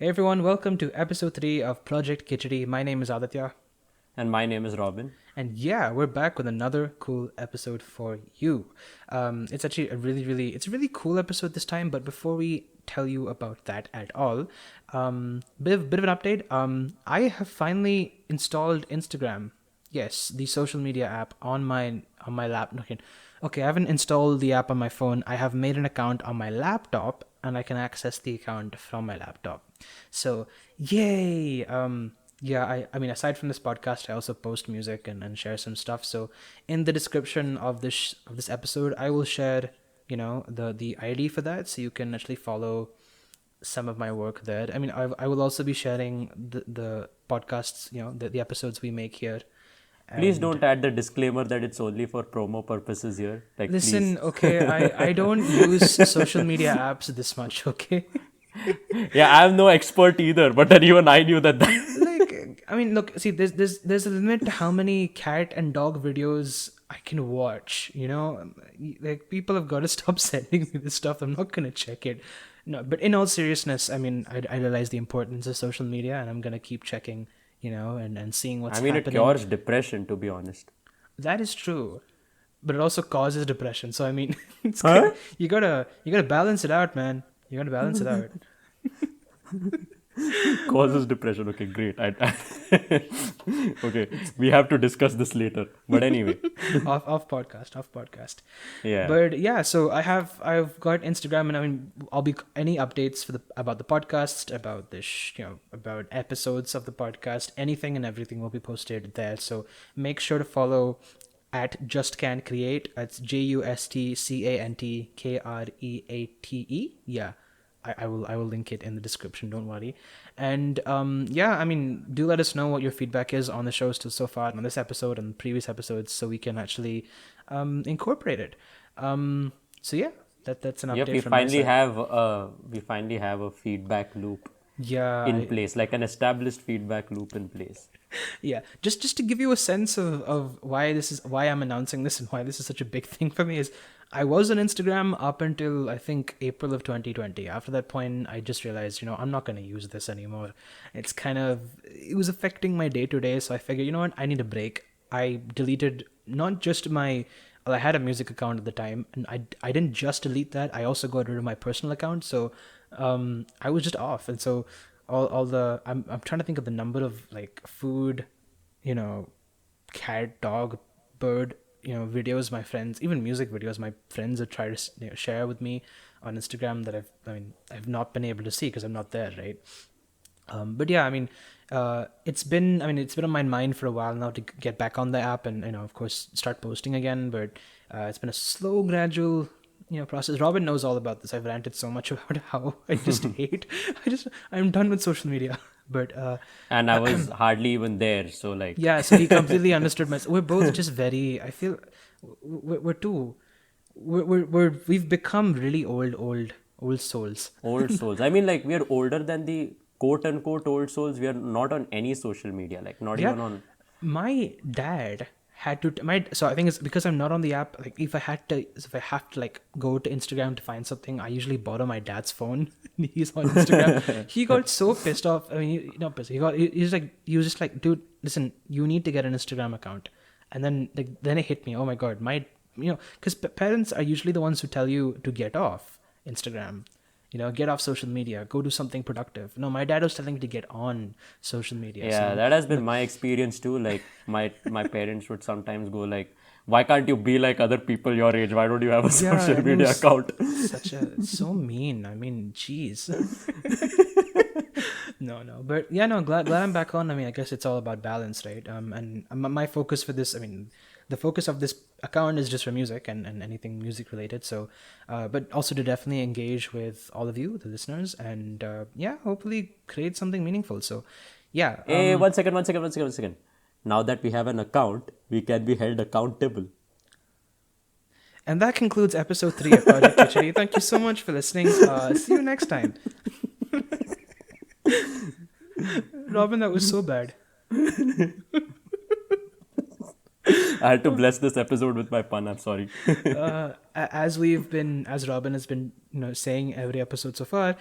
Hey everyone, welcome to episode 3 of Project Khichdi. My name is Aditya. And my name is Robin. And yeah, we're back with another cool episode for you. It's actually it's a really cool episode this time. But before we tell you about that at all, bit of an update. I have finally installed Instagram. Yes, the social media app on my laptop. Okay, I haven't installed the app on my phone. I have made an account on my laptop, and I can access the account from my laptop. So, yay! Yeah, I mean, aside from this podcast, I also post music and share some stuff. So in the description of this episode, I will share, the ID for that, so you can actually follow some of my work there. I mean, I will also be sharing the podcasts, the episodes we make here. Please And don't add the disclaimer that it's only for promo purposes here. Like, listen, please. okay, I don't use social media apps this much, okay? Yeah, I'm no expert either, but then even I knew that. Like, I mean, look, see, there's a limit to how many cat and dog videos I can watch. Like, people have got to stop sending me this stuff. I'm not gonna check it. No, but in all seriousness, I mean, I realize the importance of social media, and I'm gonna keep checking, and seeing what's I mean, it happening. cures depression, to be honest. That is true, but it also causes depression. So I mean, Huh? you gotta balance it out, man. You gotta balance it out. Causes depression. Okay, great. Okay, we have to discuss this later. But anyway, off podcast. yeah. But yeah, so I've got Instagram, and I mean, I'll be any updates about the podcast, about about episodes of the podcast, anything and everything will be posted there. So make sure to follow at Just Can Create. It's JustCanCreate. Yeah. I will link it in the description, don't worry. And yeah, I mean, do let us know what your feedback is on the show so far, on this episode and previous episodes, so we can actually incorporate it. So yeah, that's an update Yep, we from my finally side. have a feedback loop Yeah, in place, like an established feedback loop in place. yeah. Just to give you a sense of why I'm announcing this and why this is such a big thing for me is I was on Instagram up until I think April of 2020. After that point, I just realized, I'm not going to use this anymore. It was affecting my day to day. So I figured, you know what, I need a break. I deleted not just well, I had a music account at the time, and I didn't just delete that. I also got rid of my personal account. So I was just off. And so all the I'm trying to think of the number of like food, you know, cat, dog, bird, videos my friends, even music videos my friends have tried to share with me on Instagram that I've not been able to see because I'm not there, right? But yeah, I mean, it's been on my mind for a while now to get back on the app and of course start posting again. But it's been a slow, gradual process. Robin knows all about this. I've ranted so much about how I just hate. I'm done with social media. But And I was hardly even there, so like, yeah, so he completely understood my. We're both just very. I feel we're too. We've become really old souls. old souls. I mean, like, we are older than the quote unquote old souls. We are not on any social media, like, not Yeah, even on. my dad had to so I think it's because I'm not on the app. Like if I have to like go to Instagram to find something, I usually borrow my dad's phone. He's on Instagram. He got so pissed off. I mean, not pissed. He was just like, dude, listen, you need to get an Instagram account. And then it hit me. Oh my god, because parents are usually the ones who tell you to get off Instagram. Get off social media, go do something productive. No, my dad was telling me to get on social media. Yeah, So that has been my experience too. Like, my parents would sometimes go like, "Why can't you be like other people your age? Why don't you have a yeah, social and it media was account?" so mean. I mean, jeez. No, but yeah, no, glad I'm back on. I mean, I guess it's all about balance, right? And my focus for this, I mean, the focus of this account is just for music and anything music related. So, but also to definitely engage with all of you, the listeners, and yeah, hopefully create something meaningful. So, yeah, Hey, one second. Now that we have an account, we can be held accountable. and that concludes episode 3 of Project Khichdi. Thank you so much for listening. See you next time. Robin, that was so bad. I had to bless this episode with my pun. I'm sorry. As Robin has been, saying every episode so far,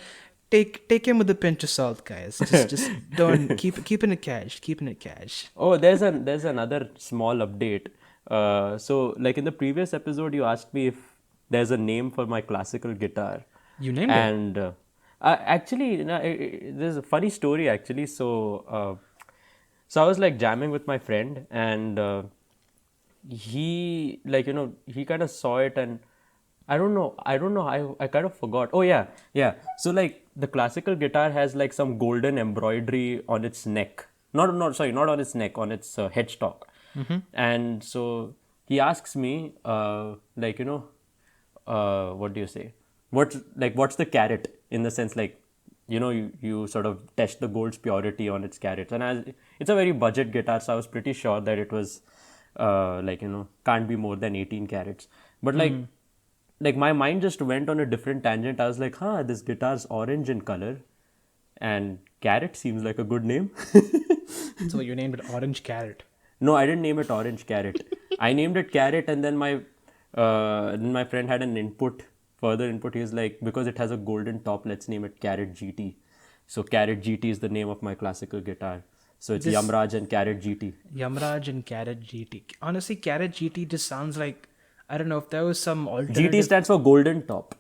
take him with a pinch of salt, guys. Just don't keeping it cash, keeping it cash. Oh, there's another small update. So like in the previous episode, you asked me if there's a name for my classical guitar, You named it. and actually, there's a funny story actually. So I was like jamming with my friend, and he like he kind of saw it, and I don't know, I kind of forgot. Oh yeah. So like the classical guitar has like some golden embroidery on its neck. Not on its neck, on its headstock. And so he asks me, like what do you say? What's the carat, in the sense, like you sort of test the gold's purity on its carats, and it's a very budget guitar, so I was pretty sure that it was can't be more than 18 carats. But like my mind just went on a different tangent. I was like, this guitar's orange in color, and Carrot seems like a good name. So you named it Orange Carrot. No, I didn't name it Orange Carrot. I named it Carrot, and then my friend had an further input. He's like, because it has a golden top, let's name it Carrot GT. So Carrot GT is the name of my classical guitar. So it's Yamraj and Carrot GT. Yamraj and Carrot GT. Honestly, Carrot GT just sounds like, I don't know if there was some alternative. GT stands for golden top.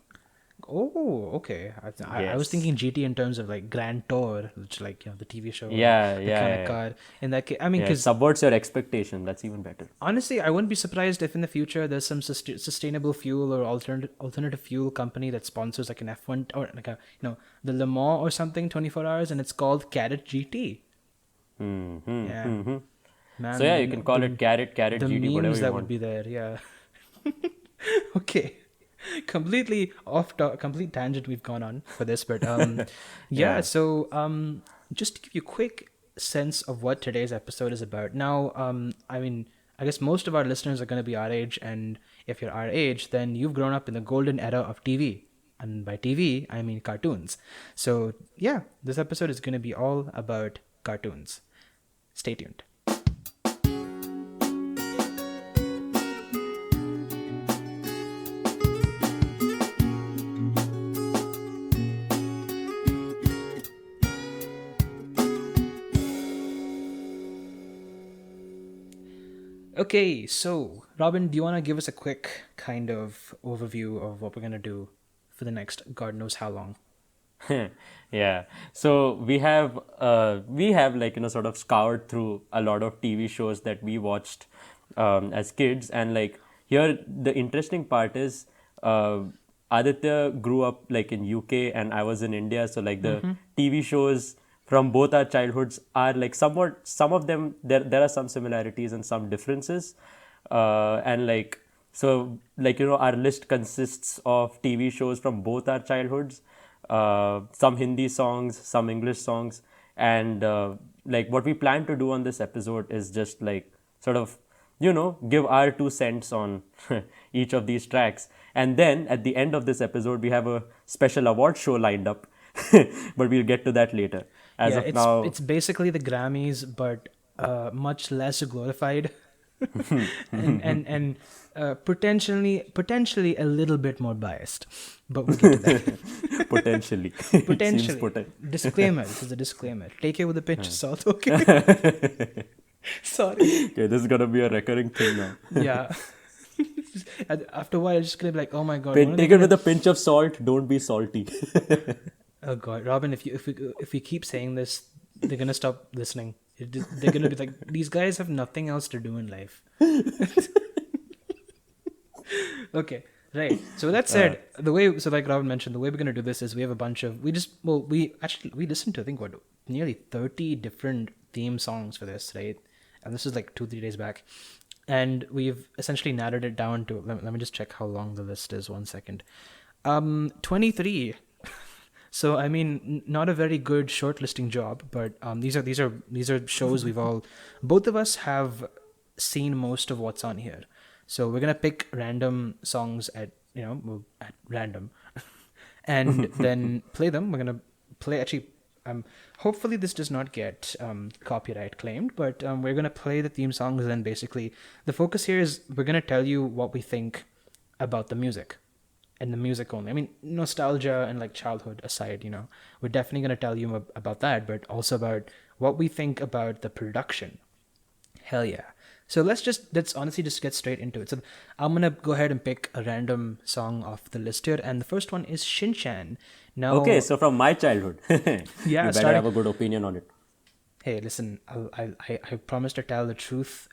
Oh, okay. I was thinking GT in terms of like Grand Tour, which like the TV show. Yeah. Kind of car. In that case, I mean, because it subverts your expectation. That's even better. Honestly, I wouldn't be surprised if in the future there's some sustainable fuel or alternative fuel company that sponsors like an F1 or like the Le Mans or something 24 hours, and it's called Carrot GT. Yeah. Man, so you can call it Carrot the GT, memes whatever you that want. would be there. Yeah. Okay. Completely complete tangent we've gone on for this, but so just to give you a quick sense of what today's episode is about. Now, I mean, I guess most of our listeners are going to be our age, and if you're our age, then you've grown up in the golden era of TV, and by TV I mean cartoons. So yeah, this episode is going to be all about cartoons. Stay tuned. Okay, so Robin, do you want to give us a quick kind of overview of what we're going to do for the next God knows how long? Yeah. So we have like sort of scoured through a lot of TV shows that we watched as kids, and like here the interesting part is Aditya grew up like in UK and I was in India, so like the TV shows from both our childhoods are like somewhat, some of them there are some similarities and some differences, and like so like our list consists of TV shows from both our childhoods, some Hindi songs, some English songs, and like what we plan to do on this episode is just like sort of give our 2 cents on each of these tracks, and then at the end of this episode we have a special award show lined up. But we'll get to that later. As of now, it's basically the Grammys, but much less glorified, and potentially a little bit more biased. But we'll get to that. Potentially. Disclaimer. This is a disclaimer. Take it with a pinch of salt, okay? Sorry. Okay, this is gonna be a recurring thing now. Yeah. After a while, it's just gonna be like, oh my god. Take it with a pinch of salt. Don't be salty. Oh god, Robin! If we keep saying this, they're gonna stop listening. They're gonna be like, these guys have nothing else to do in life. Okay, right. So with that said, like Robin mentioned, the way we're gonna do this is we have a bunch of we listened to I think nearly 30 different theme songs for this, right? And this is like 2-3 days back, and we've essentially narrowed it down to let me just check how long the list is. 1 second. 23. So I mean, not a very good shortlisting job, but these are shows both of us have seen most of what's on here. So we're gonna pick random songs at random, and then play them. We're gonna play hopefully this does not get copyright claimed, but we're gonna play the theme songs, and then basically the focus here is we're gonna tell you what we think about the music. and the music only. I mean, nostalgia and like childhood aside, we're definitely going to tell you about that, but also about what we think about the production. Hell yeah. So let's honestly just get straight into it. So I'm gonna go ahead and pick a random song off the list here, and the first one is Shinchan. Now, Okay, so from my childhood, you yeah, better have a good opinion on it. Hey, listen, I promise to tell the truth,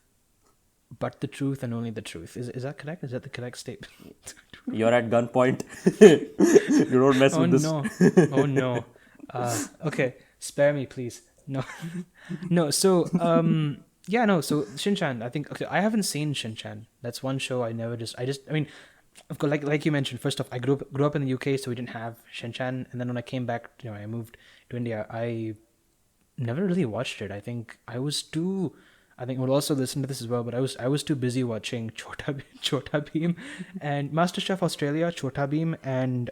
but the truth and only the truth. Is that correct? Is that the correct statement? You're at gunpoint. You don't mess Oh with this. no! Oh no! Okay, spare me, please. No, no. So yeah, no. So Shinchan, I think. Okay, I haven't seen Shinchan. That's one show I never just. I mean, of course, like you mentioned. First off, I grew up in the UK, so we didn't have Shinchan. And then when I came back, I moved to India. I never really watched it. I think I was too. I think we'll also listen to this as well, but I was too busy watching Chota Bheem, and MasterChef Australia, Chota Bheem, and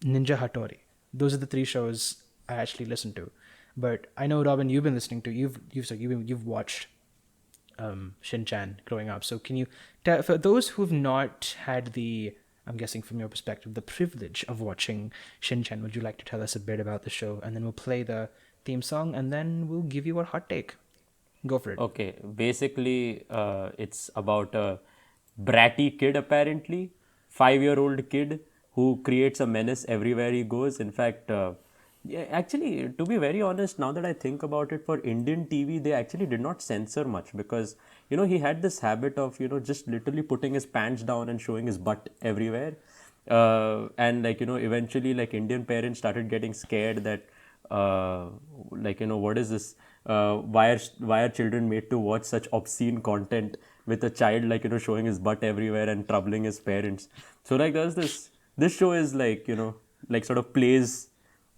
Ninja Hattori. Those are the three shows I actually listened to. But I know, Robin, you've been listening to you've watched Shinchan growing up. So can you tell, for those who've not had the, I'm guessing from your perspective, the privilege of watching Shinchan, would you like to tell us a bit about the show, and then we'll play the theme song, and then we'll give you our hot take. Go for it. Okay, basically, it's about a bratty kid, apparently, 5-year-old kid who creates a menace everywhere he goes. In fact, yeah, actually, to be very honest, now that I think about it, for Indian TV, they actually did not censor much because, he had this habit of, just literally putting his pants down and showing his butt everywhere. And eventually, Indian parents started getting scared that, what is this? Why are children made to watch such obscene content with a child showing his butt everywhere and troubling his parents? So there's this show is sort of plays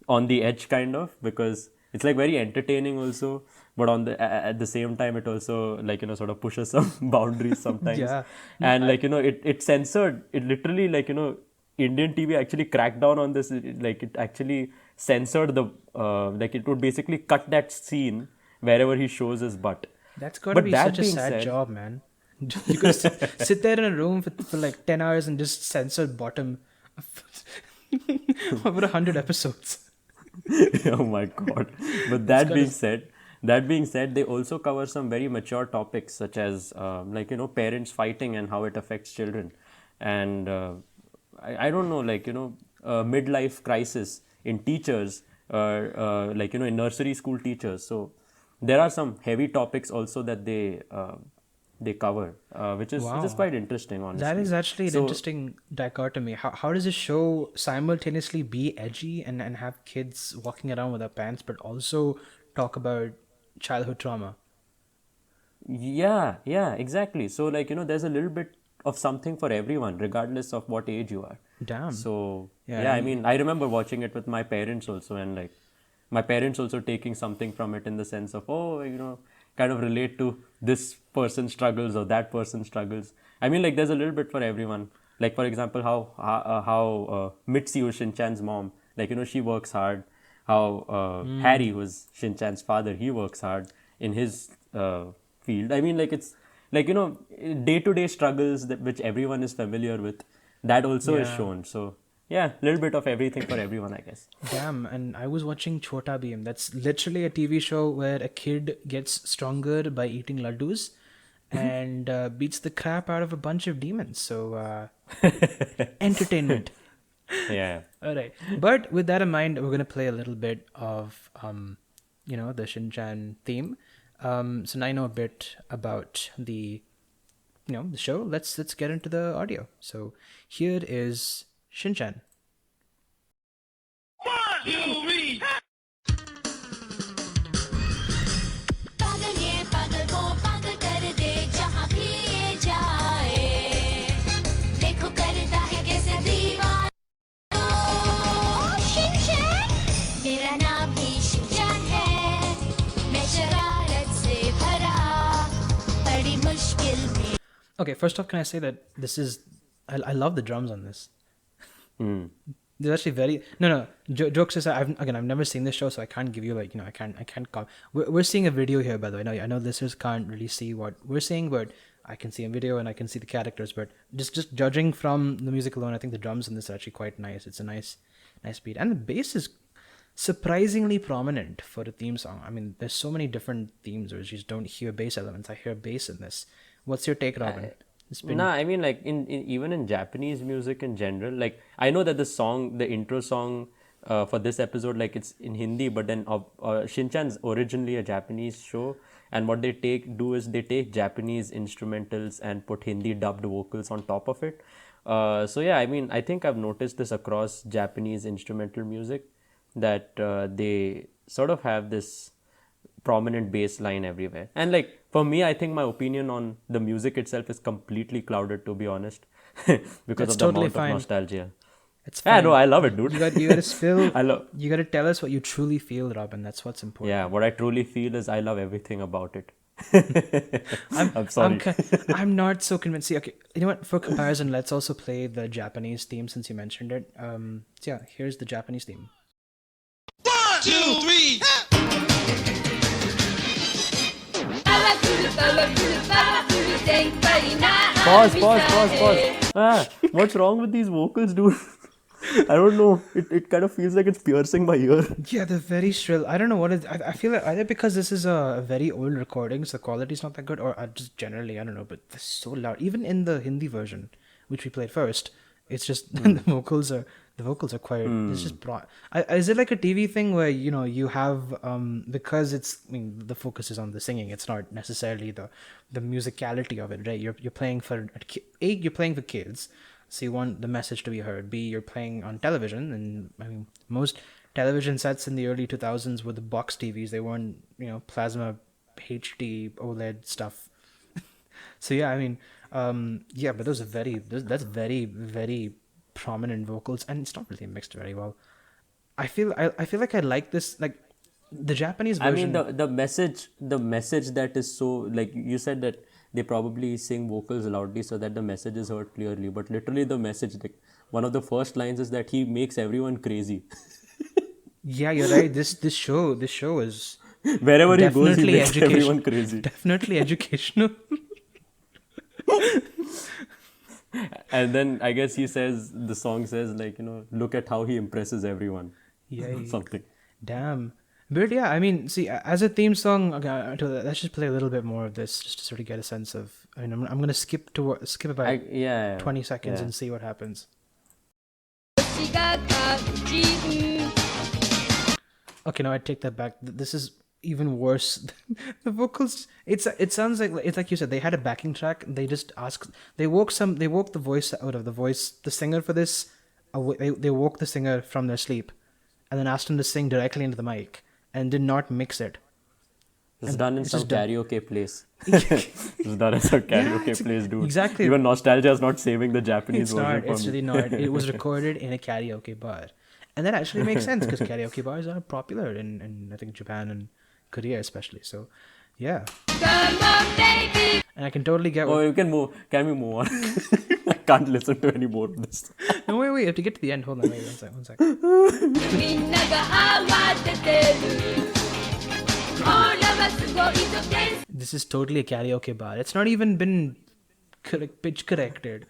on the edge kind of, because it's very entertaining also, but at the same time it also sort of pushes some boundaries sometimes. Yeah. And it censored it literally, Indian TV actually cracked down on this. It actually censored the it would basically cut that scene wherever he shows his butt. That's got to But be that such a being sad said- job, man. You could sit there in a room for like 10 hours and just censor bottom over 100 episodes. Oh my god. But that being said, they also cover some very mature topics such as parents fighting and how it affects children, and I don't know, midlife crisis in teachers, in nursery school teachers. So there are some heavy topics also that they cover, which is Wow. quite interesting, honestly. That is actually an So- interesting dichotomy. How does a show simultaneously be edgy and have kids walking around with their pants, but also talk about childhood trauma? Yeah, exactly. So there's a little bit of something for everyone, regardless of what age you are. Damn. So Yeah, yeah, I mean, I remember watching it with my parents also, and my parents also taking something from it in the sense of, kind of relate to this person's struggles or that person's struggles. I mean, there's a little bit for everyone. For example, how Mitzi, who's Shinchan's mom, she works hard. How Harry, who's Shinchan's father, he works hard in his field. I mean, it's day-to-day struggles which everyone is familiar with. That also is Yeah. shown. So yeah, a little bit of everything for everyone, I guess. Damn, and I was watching Chota Bheem. That's literally a TV show where a kid gets stronger by eating laddus and beats the crap out of a bunch of demons. So, entertainment. Yeah. All right. But with that in mind, we're going to play a little bit of, the Shinchan theme. So now I know a bit about the show. Let's get into the audio. So here is Shinchan. पागल ये पागल वो पागल कर दे जहाँ भी ये जाए देखो करता है कैसे दीवाना शिनचैन मेरा नाम भी शिनचैन है मैं शरारत से भरा बड़ी मुश्किल में Okay, first off, can I say that this is I love the drums on this. They're actually very jokes aside. I've never seen this show, so I can't give you I can't call. We're seeing a video here, by the way. I know listeners can't really see what we're seeing, but I can see a video and I can see the characters, but just judging from the music alone, I think the drums in this are actually quite nice. It's a nice beat, and the bass is surprisingly prominent for a theme song. I mean, there's so many different themes where you just don't hear bass elements. I hear bass in this. What's your take, Robin? It's been Nah, I mean, like in even in Japanese music in general, like I know that the intro song for this episode, like it's in Hindi, but then Shinchan's originally a Japanese show, and what they do is they take Japanese instrumentals and put Hindi dubbed vocals on top of it. So yeah, I mean, I think I've noticed this across Japanese instrumental music that they sort of have this prominent bass line everywhere. And like for me, I think my opinion on the music itself is completely clouded, to be honest, because That's of the totally amount fine. of nostalgia. It's Yeah, fine. no, I love it, dude. You got to spill. I love. You got to tell us what you truly feel, Robin. That's what's important. Yeah, what I truly feel is I love everything about it. I'm I'm, sorry. I'm not so convinced. See, okay, you know what? For comparison, let's also play the Japanese theme since you mentioned it. So yeah, here's the Japanese theme. 1, 2, 3. Pause. What's wrong with these vocals, dude? I don't know. It kind of feels like it's piercing my ear. Yeah, they're very shrill. I don't know what it. I feel like either because this is a very old recording, so the quality's not that good, or just generally, I don't know. But they're so loud. Even in the Hindi version, which we played first, it's just the vocals are quite. It's just broad. Is it like a TV thing where you have because it's the focus is on the singing. It's not necessarily the musicality of it, right? You're playing for you're playing for kids. So you want the message to be heard. B, you're playing on television, and I mean most television sets in the early 2000s were the box TVs. They weren't plasma HD OLED stuff. So yeah, I mean but those are that's very very prominent vocals, and it's not really mixed very well. I feel like I like this, like the Japanese version. I mean the message that is so, like you said that they probably sing vocals loudly so that the message is heard clearly, but literally the message, like one of the first lines is that he makes everyone crazy. Yeah, you're right. This show is Wherever he goes, he definitely makes everyone crazy. definitely educational. And then I guess the song says like, look at how he impresses everyone. Yeah. Something. Damn. But yeah, I mean, see, as a theme song, okay, let's just play a little bit more of this just to sort of get a sense of. I mean, I'm gonna skip about 20 seconds and see what happens. Okay, no, I take that back. This is even worse. The vocals. It sounds like it's like you said. They had a backing track. They just They woke the voice out of the singer for this. They woke the singer from their sleep, and then asked him to sing directly into the mic, and did not mix it. It's done in some karaoke place. It's done in some karaoke place, dude. Exactly. Even nostalgia is not saving the Japanese version for It's me. really not. It was recorded in a karaoke bar, and that actually makes sense because karaoke bars are popular in I think Japan and Korea especially. So, yeah. And I can totally get. Oh, you can move. Can we move on? I can't listen to any more of this. No, wait. You have to get to the end. Hold on. Wait, one sec. This is totally a karaoke bar. It's not even been pitch corrected.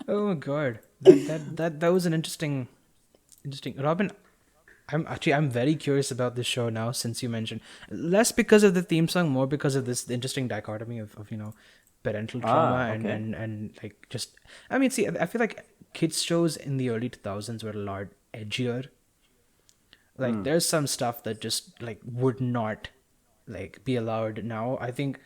Oh my god, that was an interesting. Robin, I'm very curious about this show now since you mentioned, less because of the theme song, more because of this interesting dichotomy of parental trauma and like just. I mean, see, I feel like kids shows in the early 2000s were a lot edgier. Like there's some stuff that just like would not like be allowed now. I think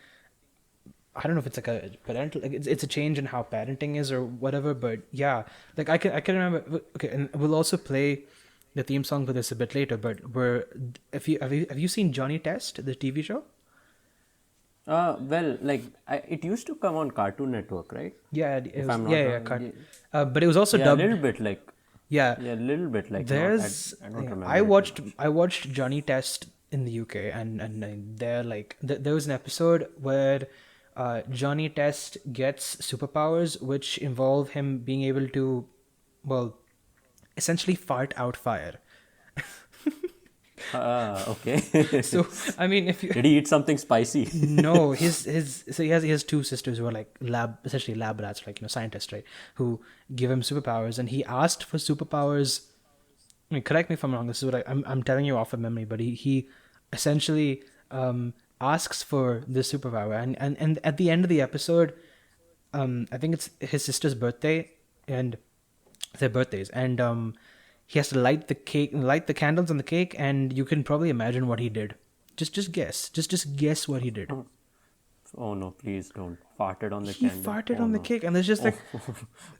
I don't know if it's like a parental, like it's a change in how parenting is or whatever, but yeah, like I can remember. Okay, and we'll also play the theme song for this a bit later. But have you seen Johnny Test, the TV show? Well, like it used to come on Cartoon Network, right? Yeah, it If was, I'm not wrong. but it was also Yeah, dubbed. a little bit like. Yeah, Yeah, a little bit like. there's I don't remember. I watched Johnny Test in the UK, and there like there was an episode where Johnny Test gets superpowers which involve him being able to, well, essentially fart out fire. Okay. So I mean, if you Did he eat something spicy? no, so he has two sisters who are like essentially lab rats, like scientists, right? Who give him superpowers, and he asked for superpowers. I mean, correct me if I'm wrong. This is what I'm telling you off of memory, but he essentially asks for this superpower, and at the end of the episode, I think it's his sister's birthday, and their birthdays, and he has to light the candles on the cake, and you can probably imagine what he did. Just guess what he did. Oh no, please don't. Farted on the He candle. farted Oh, on the no. cake, and there's just like,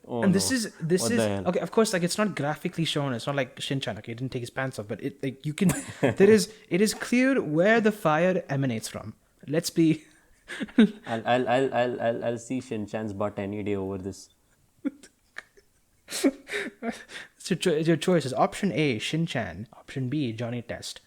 Oh, and no. this is What the hell? okay. Of course, like it's not graphically shown. It's not like Shinchan. Okay, he didn't take his pants off, but it like you can. It is clear where the fire emanates from. Let's be. I'll see Shinchan's butt any day over this. So your choices: option A, Shinchan; option B, Johnny Test.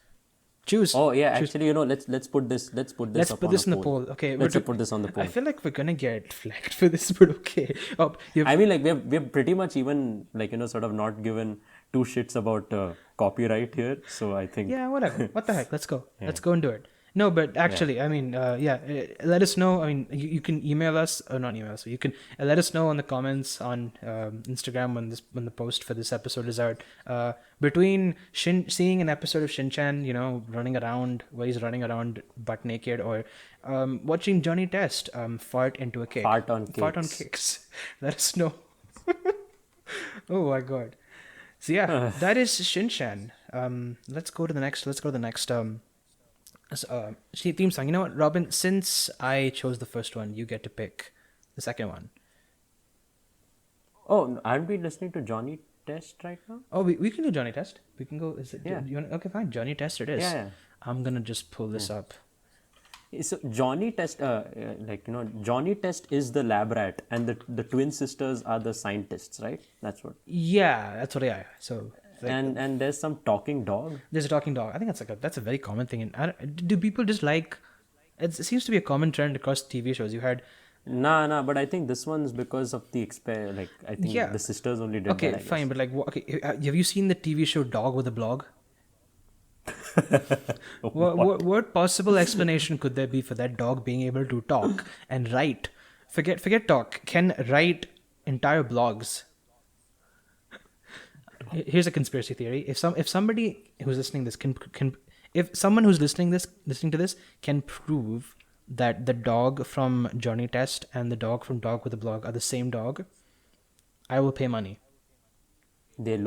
Choose. Oh yeah, Choose. actually, let's put this Let's up put on this a in the poll. Okay, Let's we're put this on the poll. I feel like we're gonna get flagged for this, but okay. Oh, I mean, like we're pretty much even like sort of not given two shits about copyright here. So I think yeah, whatever. What the heck? Let's go. Let's go and do it. No, but actually, I mean, let us know. I mean, you can email us or not email us. You can let us know in the comments on Instagram when the post for this episode is out. Between seeing an episode of Shinchan, running around where he's running around butt naked, or watching Johnny Test fart into a cake. Fart on Fart on cakes. cakes. Let us know. Oh my god. So yeah, that is Shinchan. Let's go to the next. Theme song. You know what, Robin? Since I chose the first one, you get to pick the second one. Oh, aren't we listening to Johnny Test right now? Oh, we can do Johnny Test. We can go. Is it? Yeah. Okay, fine. Johnny Test it is. Yeah. I'm gonna just pull this up. So Johnny Test, Johnny Test is the lab rat, and the twin sisters are the scientists, right? That's what. Yeah, that's what. Yeah. So. And there's some talking dog. There's a talking dog. I think that's a very common thing. Do people just like? It seems to be a common trend across TV shows. You had. Nah, but I think this one's because of the I think Yeah. the sisters only did Okay, that. I guess. fine, but like, okay, have you seen the TV show Dog with a Blog? What possible explanation could there be for that dog being able to talk and write? Forget talk. Can write entire blogs. Here's a conspiracy theory. If somebody who's listening this if someone who's listening to this can prove that the dog from Johnny Test and the dog from Dog with a Blog are the same dog, I will pay money. Do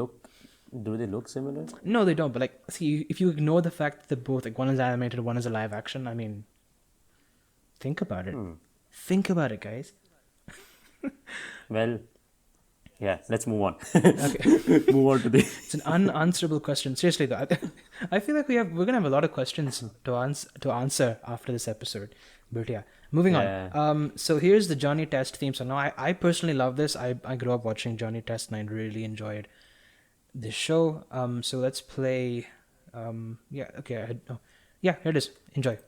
they look similar? No, they don't. But like, see, if you ignore the fact that they're both, like, one is animated, one is a live action. I mean, think about it. Think about it, guys. Well, yeah. Let's move on. Okay. Move on to the. It's an unanswerable question. Seriously, though, I feel like we're gonna have a lot of questions to answer after this episode. But yeah, moving on. So here's the Johnny Test theme song. Now, I personally love this. I grew up watching Johnny Test, and I really enjoyed this show. So let's play. Yeah. Okay. Yeah. Here it is. Enjoy.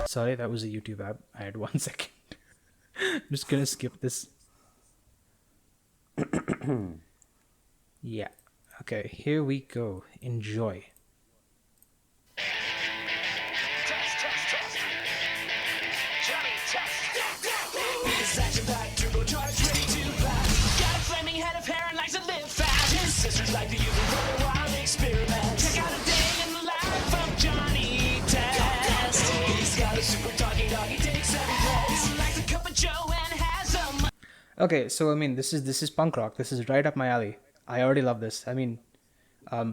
Sorry, that was a YouTube app. I had 1 second. I'm just gonna skip this. Yeah. Okay, here we go. Enjoy. Johnny Test. Action-packed, turbocharged, ready to blast. Got a flaming head of hair and likes to live fast. His sisters like to use it for a wild experiment. Check out a day in the life of Johnny Test. He's got a super talking dog, he takes every place. Likes a cup of Joe and has a Okay, so I mean, this is punk rock. This is right up my alley. I already love this. I mean,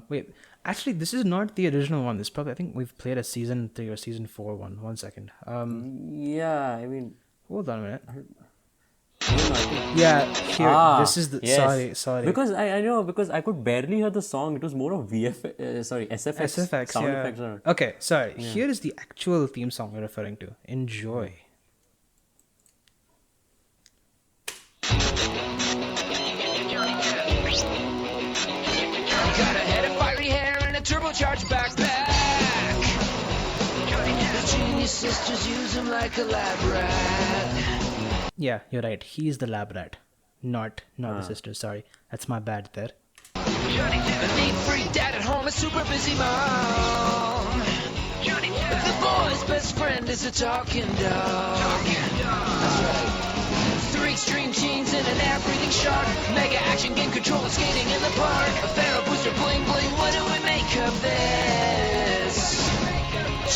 wait, actually, this is not the original one. This probably, I think we've played a season 3 or season 4 one. 1 second. Yeah, I mean. Hold on a minute. I think- Yeah, here. This is the. yes. Sorry. Because I know, because I could barely hear the song. It was more of SFX. SFX. Sound Yeah. effects. Okay, sorry. Here is the actual theme song we're referring to. Enjoy. got a head of fiery hair and a turbocharged backpack. The genius sisters use him like a lab rat. Yeah, you're right. He's the lab rat, not the sister. Sorry, that's my bad there. The neat freak dad at home, a super busy mom. The boy's best friend is a talking dog. That's right. Three extreme teens in an air-breathing shark. Mega action game controller skating in the park. A Pharaoh booster bling bling. What do we make of this?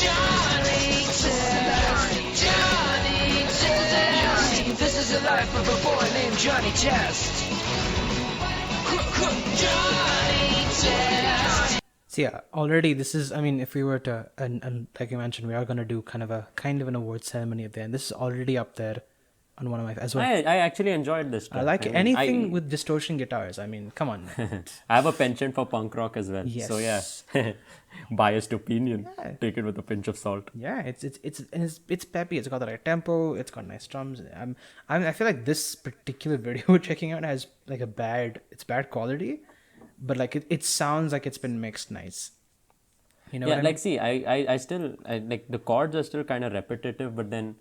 Johnny Test. Johnny Test. This is the life of a boy named Johnny Test. Johnny Test. So yeah, already this is, I mean, if we were to, and like you mentioned, we are going to do kind of an award ceremony at the end. This is already up there on one of my, as well. I actually enjoyed this. I like mean, anything with distortion guitars. I mean, come on. I have a penchant for punk rock as well. Yes. So yeah, biased opinion. Yeah. Take it with a pinch of salt. Yeah, it's peppy. It's got the right tempo. It's got nice drums. I feel like this particular video we're checking out has like it's bad quality, but like it sounds like it's been mixed nice. You know? Yeah, what I like mean? see, I still like the chords are still kind of repetitive, but then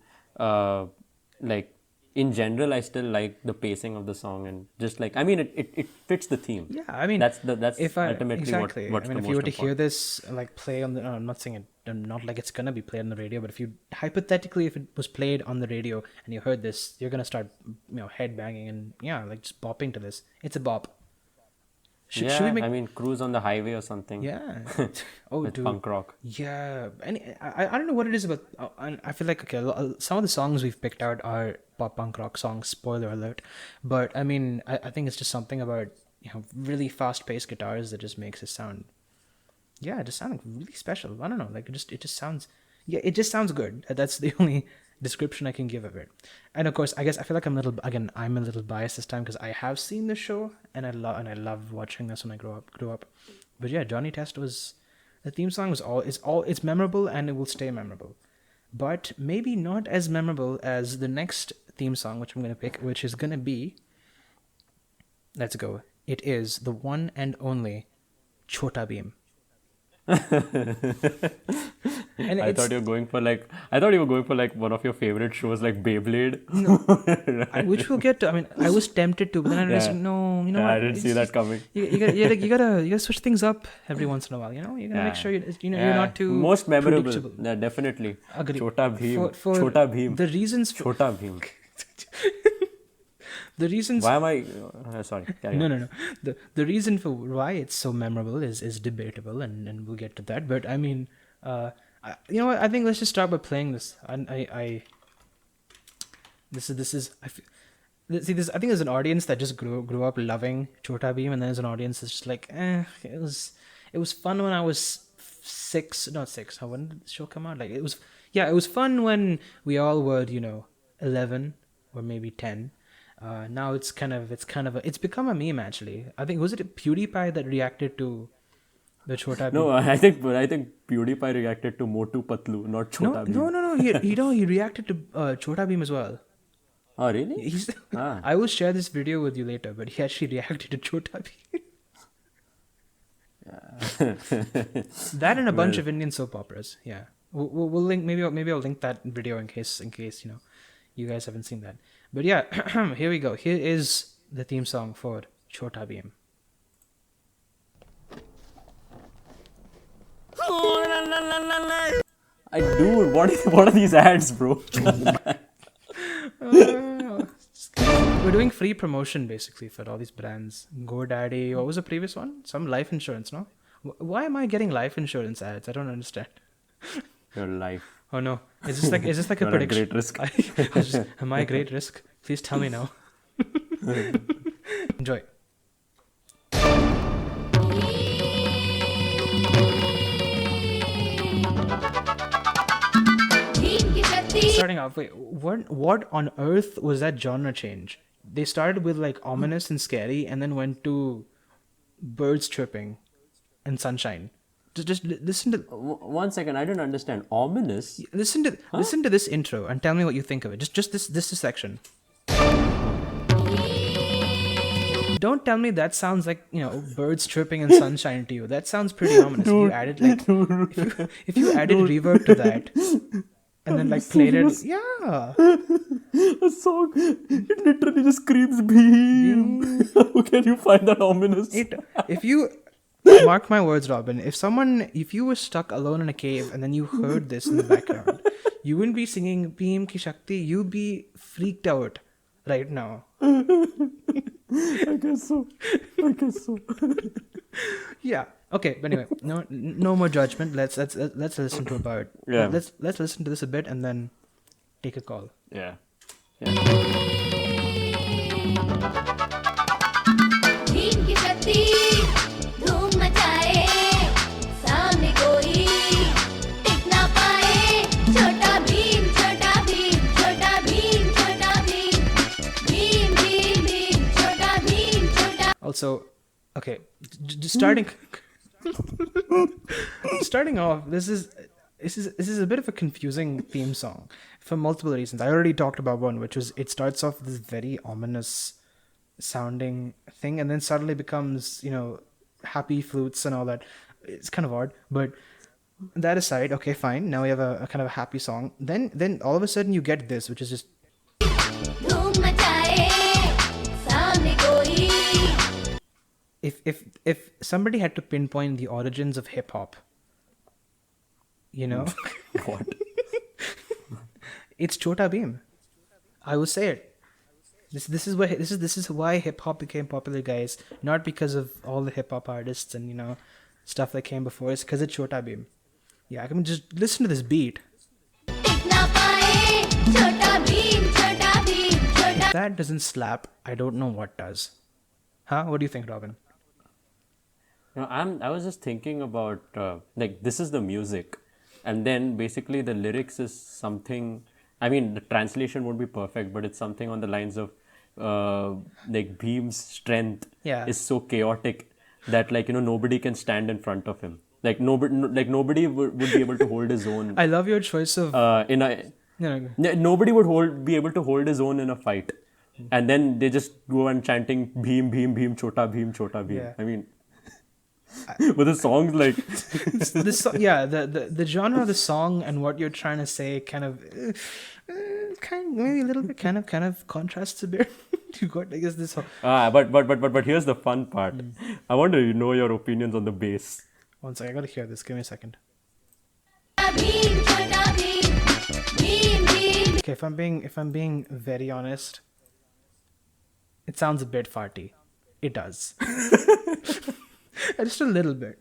like in general, I still like the pacing of the song and just like I mean it fits the theme. Yeah, I mean that's ultimately exactly. what's I mean, the if you were most to hear important. this like play on the, I'm not saying it, not like it's gonna be played on the radio, but if you hypothetically if it was played on the radio and you heard this, you're gonna start head banging and like just bopping to this. It's a bop. Should we make? I mean, cruise on the highway or something. Yeah. Oh, with dude. punk rock. Yeah, and I don't know what it is about. I feel like some of the songs we've picked out are pop punk rock songs. Spoiler alert, but I mean I think it's just something about really fast paced guitars that just makes it sound. Yeah, it just sounds really special. I don't know, like it just sounds. Yeah, it just sounds good. That's the only description I can give of it. And of course, I guess I feel like I'm a little biased this time because I have seen the show and I love watching this when I grew up. But yeah, Johnny Test was the theme song was it's memorable and it will stay memorable. But maybe not as memorable as the next theme song which I'm going to pick, which is going to be, let's go. It is the one and only Chota Bheem. And I thought you were going for like one of your favorite shows like BeyBlade. Which we'll get to. I mean, I was tempted to, but then I realized, no, you know what? I didn't see that coming. You gotta switch things up every once in a while. You gotta make sure you're not too most memorable. predictable. Yeah, definitely. Agree. Chota Bheem. For Chota Bheem. The reasons. Chota Bheem. The reasons. Why am I? Sorry. Carry on. No. The reason for why it's so memorable is debatable, and we'll get to that. But I mean, you know what? I think let's just start by playing this. I think there's an audience that just grew up loving Chota Bheem, and there's an audience that's just like, it was fun when I was 6, not 6. How when did the show come out? Like it was fun when we all were 11 or maybe 10. Now it's become a meme actually. I think was it PewDiePie that reacted to the Chota Bheem? No, I think PewDiePie reacted to Motu Patlu, not Chota Bheem. No. He reacted to Chota Bheem as well. Oh really? I will share this video with you later, but he actually reacted to Chota Bheem. That and a bunch of Indian soap operas. Yeah, we'll link. Maybe I'll link that video in case you guys haven't seen that. But yeah, here we go. Here is the theme song for Chota Bheem. Dude, what are these ads, bro? We're doing free promotion basically for all these brands. GoDaddy. What was the previous one? Some life insurance, no? Why am I getting life insurance ads? I don't understand. Your life. Oh no! Is this like a You're prediction? a great risk. Am I a great risk? Please tell me now. Enjoy. Bhim की शक्ति Starting off, wait, what on earth was that genre change? They started with like ominous and scary, and then went to birds chirping and sunshine. Just listen to One second, I don't understand. Ominous? listen to this intro and tell me what you think of it. Just this section. Don't tell me that sounds like birds chirping and sunshine to you. That sounds pretty ominous. If you added reverb to that, and then like you played serious? it. Yeah. A song, it literally just screams Bheem. How can you find that ominous? If you mark my words, Robin, if you were stuck alone in a cave and then you heard this in the background, you wouldn't be singing Bheem Ki Shakti. You'd be freaked out right now. I guess so. Yeah. Okay. But anyway, no more judgment. Let's listen to about. Yeah. Let's listen to this a bit and then take a call. Yeah. Bhim की शक्ति धूम मचाए सामने कोई टिक ना पाए छोटा भीम छोटा भीम छोटा भीम छोटा भीम भीम भीम भीम छोटा भीम छोटा Also, okay, just starting off, this is a bit of a confusing theme song for multiple reasons. I already talked about one, which was it starts off this very ominous sounding thing and then suddenly becomes, happy flutes and all that. It's kind of odd, but that aside, okay, fine. Now we have a kind of a happy song. Then all of a sudden you get this, which is just धूम मचाए सामने कोई if somebody had to pinpoint the origins of hip hop, What? it's Chota Bheem. I will say it. This is why hip hop became popular, guys. Not because of all the hip hop artists and stuff that came before. It's because of Chota Bheem. Yeah, I mean, just listen to this beat. टिक ना पाए छोटा भीम छोटा भीम छोटा If that doesn't slap, I don't know what does. Huh? What do you think, Robin? I was just thinking about this is the music, and then basically the lyrics is something. I mean, the translation won't be perfect, but it's something on the lines of Bhim's strength is so chaotic that nobody can stand in front of him. Nobody would be able to hold his own. I love your choice of. Nobody would be able to hold his own in a fight, and then they just go on chanting Bheem, Bheem, Bheem, Chota Bheem, Chota Bheem. Yeah. I mean, but the songs the genre of the song and what you're trying to say kind of maybe a little bit kind of contrasts a bit. You got, I guess, this whole. But here's the fun part. I want to know your opinions on the bass. One second, I gotta hear this. Give me a second. Bhim छोटा Bhim Bhim Bhim Okay, if I'm being very honest, it sounds a bit farty. It does. Just a little bit,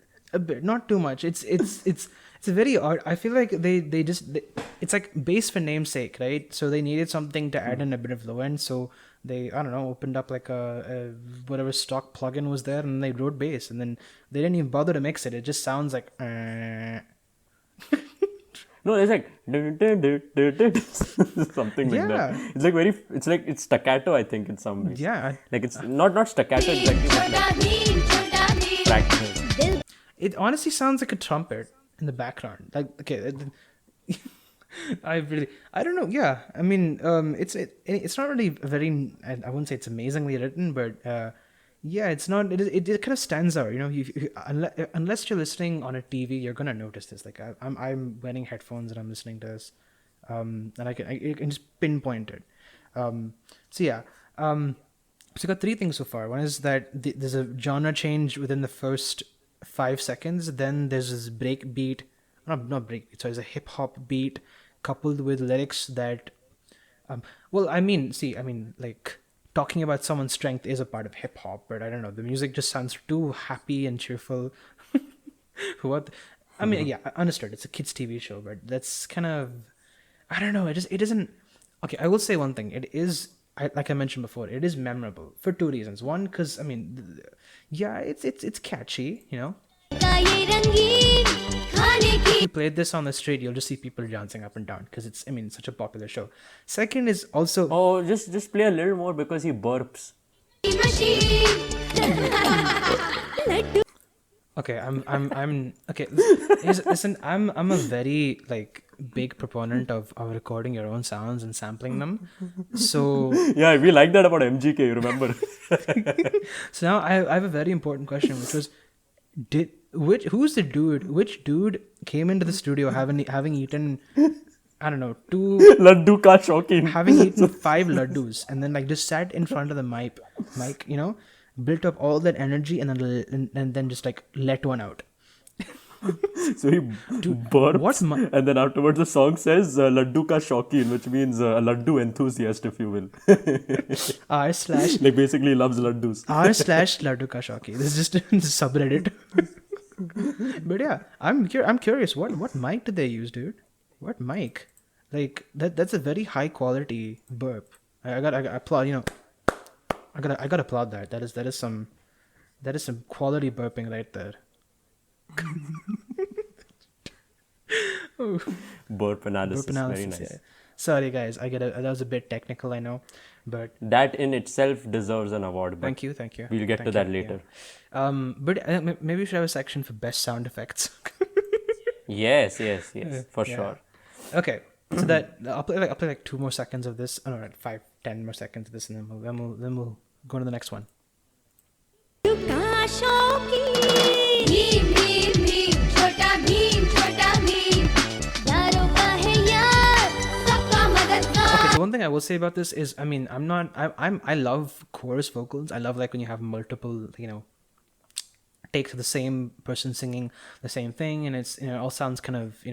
not too much. It's a very odd. I feel like they it's like bass for namesake, right? So they needed something to add in a bit of low end. So they, I don't know, opened up like a whatever stock plugin was there, and they wrote bass, and then they didn't even bother to mix it. It just sounds like. No, it's like something like that. It's like it's staccato, I think, in some ways. Yeah. Like it's not staccato exactly, but छोटा भीम छोटा Bhim practical. It honestly sounds like a trumpet in the background. Like, okay, I don't know. Yeah, I mean, it's not really very. I wouldn't say it's amazingly written, but yeah, it's not. It kind of stands out. Unless you're listening on a TV, you're gonna notice this. Like I'm wearing headphones and I'm listening to this, and I can just pinpoint it. So yeah. So I got three things so far. One is that there's a genre change within the first 5 seconds. Then there's this break beat, not break beat. So it's a hip hop beat coupled with lyrics that, like talking about someone's strength is a part of hip hop, but I don't know. The music just sounds too happy and cheerful. What? I mean, yeah, I understood. It's a kids' TV show, but that's kind of, I don't know. It doesn't. Okay, I will say one thing. It is. Like I mentioned before, it is memorable for two reasons. One, because I mean, yeah, it's catchy, का ये रंगीन खाने की If you played this on the street, you'll just see people dancing up and down because it's such a popular show. Second is also Oh, just play a little more because he burps. Machine okay. I'm okay. Listen, I'm a very big proponent of recording your own sounds and sampling them. So Yeah, we like that about MGK. You remember? so now I have a very important question, which was, which dude came into the studio having eaten I don't know, two Laddu ka shaukin. having eaten 5 laddus and then like just sat in front of the mic, built up all that energy and then just like let one out. So he burps, what and then afterwards the song says Laddu ka shaukin, which means a laddu enthusiast, if you will. r slash Like basically he loves laddus. r slash laddu ka shauki. This is just the subreddit. But yeah, I'm curious. What mic did they use, dude? What mic? Like that's a very high quality burp. I got applaud. I got to applaud that. That is some quality burping right there. Burp analysis. Burp analysis. Very nice. Yeah. Sorry guys, that was a bit technical, I know, but That in itself deserves an award. But thank you. We'll get to Thank that you, later. yeah. But maybe we should have a section for best sound effects. Yes, for Yeah. sure. Okay, so that I'll play like 2 more seconds of this. Oh, no, 5-10 more seconds of this, and then we'll go to the next one. Bhim Bhim Bhim छोटा भीम यारों का है यार सबका मददगार Okay, so one thing I will say about this is, I mean, I love chorus vocals. I love like when you have multiple, takes of the same person singing the same thing, and it's it all sounds kind of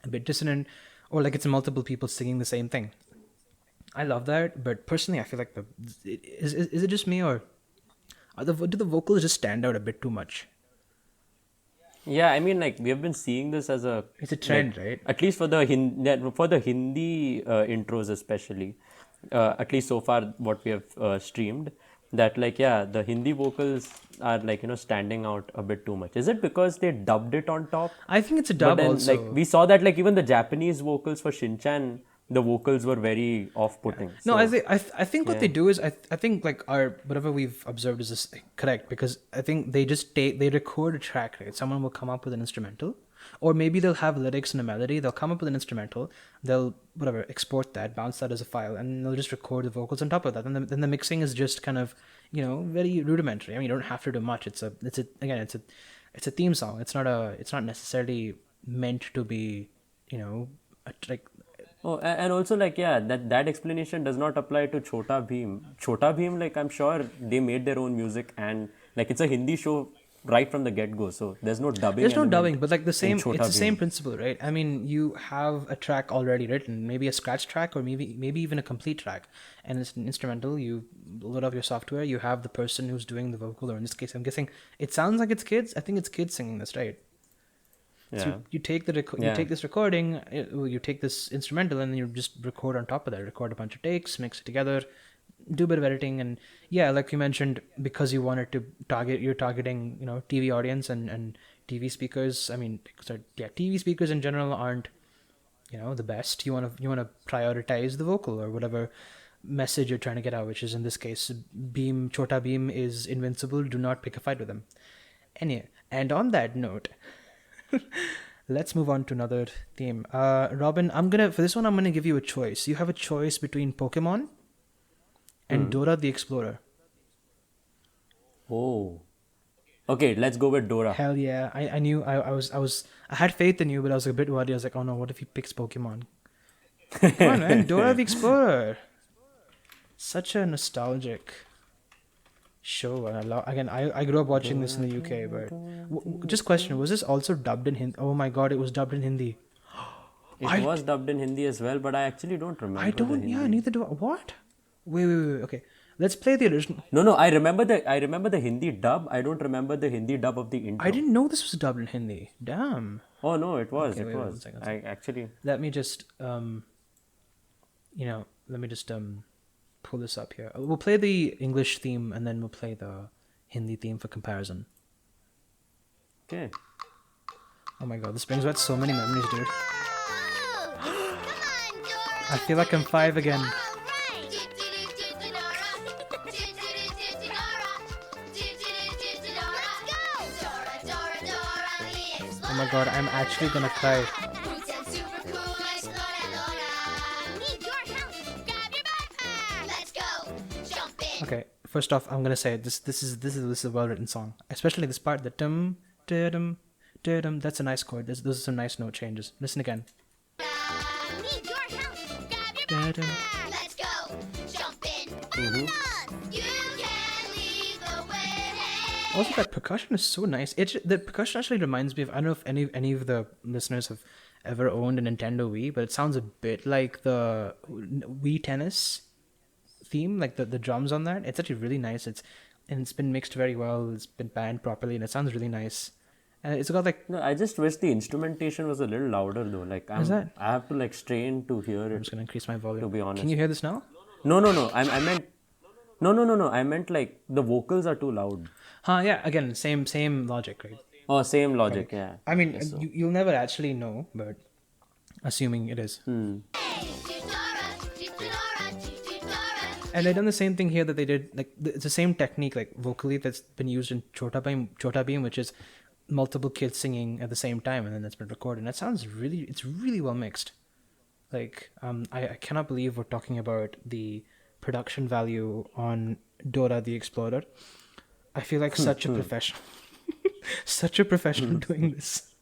a bit dissonant, or like it's multiple people singing the same thing. I love that, but personally, I feel like is it just me, or do the vocals just stand out a bit too much? Yeah, I mean, like we have been seeing this as It's a trend, right? At least for the Hindi intros, especially. At least so far, what we have streamed, that the Hindi vocals are standing out a bit too much. Is it because they dubbed it on top? I think it's a But dub then, also. like we saw that even the Japanese vocals for Shinchan, the vocals were very off-putting. No, So, I think what they do is I think like our whatever we've observed is this correct, because I think they just they record a track, right? Someone will come up with an instrumental, or maybe they'll have lyrics and a melody. They'll come up with an instrumental. They'll export that, bounce that as a file, and they'll just record the vocals on top of that. And then the mixing is just kind of very rudimentary. I mean, you don't have to do much. It's a theme song. It's not necessarily meant to be like. oh, and also that explanation does not apply to Chota Bheem. Chota Bheem, I'm sure they made their own music, and it's a Hindi show right from the get-go, so there's no dubbing. There's no element dubbing, but like in it's Chota the same Bheem. principle, right? I mean, you have a track already written, maybe a scratch track, or maybe even a complete track, and it's an instrumental. You load up your software, you have the person who's doing the vocal, or in this case, I'm guessing it sounds like it's kids. I think it's kids singing this, right? Yeah. So you take you take this recording, you take this instrumental, and then you just record on top of that. Record a bunch of takes, mix it together, do a bit of editing, and like you mentioned, because you wanted to you're targeting TV audience and TV speakers. I mean, TV speakers in general aren't the best. You want to prioritize the vocal or whatever message you're trying to get out, which is in this case, Chota Bheem is invincible. Do not pick a fight with him. Anyway, and on that note. Let's move on to another theme. Robin, for this one I'm gonna give you a choice. You have a choice between Pokemon and Dora the Explorer. Oh. Okay, let's go with Dora. Hell yeah. I knew I had faith in you, but I was a bit worried. I was like, oh no, what if he picks Pokemon? Come on, man, Dora the Explorer. Such a nostalgic show. I grew up watching this in the UK, but just question, was this also dubbed in Hindi? Oh my god, it was dubbed in Hindi. It was dubbed in Hindi as well, but I actually don't remember. I don't. the Yeah, Hindi. neither do I. What? Wait. Okay, let's play the original. No, I remember the Hindi dub. I don't remember the Hindi dub of the intro. I didn't know this was dubbed in Hindi. Damn. Oh no, it was. Okay, It wait, was. one second. I actually. Let me just pull this up here. We'll play the English theme and then we'll play the Hindi theme for comparison. Okay. Oh my god, this brings back so many memories, dude. come on Dora I feel like I'm 5 again. Oh my god, I'm actually gonna cry. Okay, first off, I'm gonna say this is a well written song, especially this part, the dum dum dum. That's a nice chord. Those are some nice note changes. Listen again. Let's go. Jump in. You can lead the way. Also, that percussion is so nice. The percussion actually reminds me of, I don't know if any of the listeners have ever owned a Nintendo Wii, but it sounds a bit like the Wii Tennis theme, like the drums on that. It's actually really nice. It's been mixed very well. It's been panned properly, and it sounds really nice. And it's got like, No, I just wish the instrumentation was a little louder though. Like Is that? I have to like strain to hear I'm it. just gonna increase my volume. To be honest. Can you hear this now? No. I meant no. I meant like the vocals are too loud. Yeah. Again, same logic, right? Oh, same logic. Yeah. I mean, Guess so. you'll never actually know, but assuming it is. And they've done the same thing here that they did. Like it's the same technique, like vocally, that's been used in Chota Bheem, which is multiple kids singing at the same time, and then that's been recorded. And that sounds it's really well mixed. Like I cannot believe we're talking about the production value on Dora the Explorer. I feel like such a professional, such a professional doing this.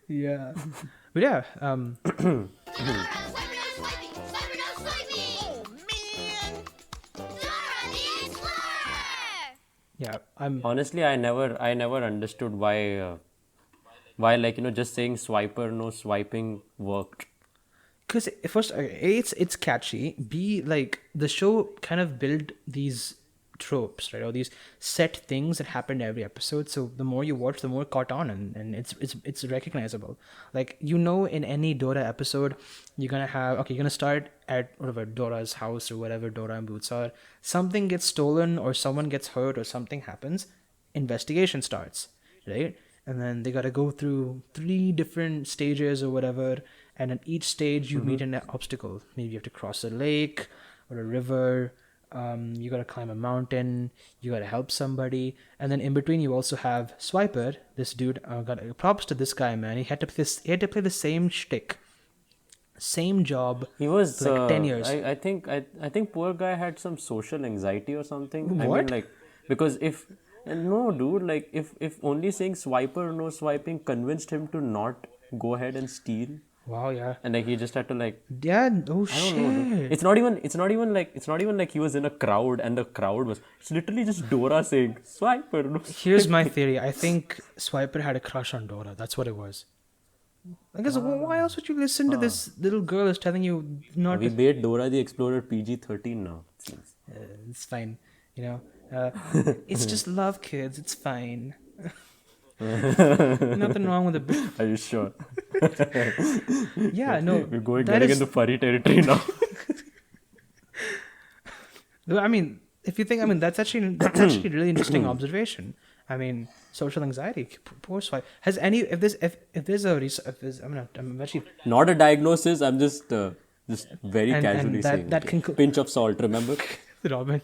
Yeah, but yeah. Yeah, I'm Honestly, I never understood why like just saying swiper no swiping worked. because first, A, it's catchy. B, like the show kind of built these tropes, right, or these set things that happened every episode. So the more you watch, the more caught on, and it's recognizable. Like in any Dora episode, you're gonna start at whatever Dora's house or whatever Dora and Boots are. Something gets stolen or someone gets hurt or something happens. Investigation starts, right? And then they gotta go through 3 different stages or whatever. And at each stage, you meet an obstacle. Maybe you have to cross a lake or a river. You gotta climb a mountain. You gotta help somebody. And then in between, you also have Swiper. This dude. Props to this guy, man. He had to play the same shtick, same job. He was for like 10 years. I think poor guy had some social anxiety or something. I What? mean, like, because no, dude, like if only saying swiper no swiping convinced him to not go ahead and steal, Wow. Yeah. and like he just had to like Yeah. Oh I shit. don't know. Dude. It's not even like he was in a crowd and the crowd was. It's literally just Dora saying swiper no. Here's my theory. I think Swiper had a crush on Dora. That's what it was. I guess why else would you listen to this little girl who's telling you not We to? made Dora the Explorer PG-13 now. It seems. It's fine. It's just love, kids. It's fine. Nothing wrong with it. Are you sure? Yeah, no. We're that getting is- into furry territory now. I mean, if you think, that's actually a really interesting observation. I mean, social anxiety, poor Swipe. Has any if there's I'm actually Not a diagnosis. I'm just very And casually that- saying. that okay. conclu- Pinch of salt. Remember? Robin.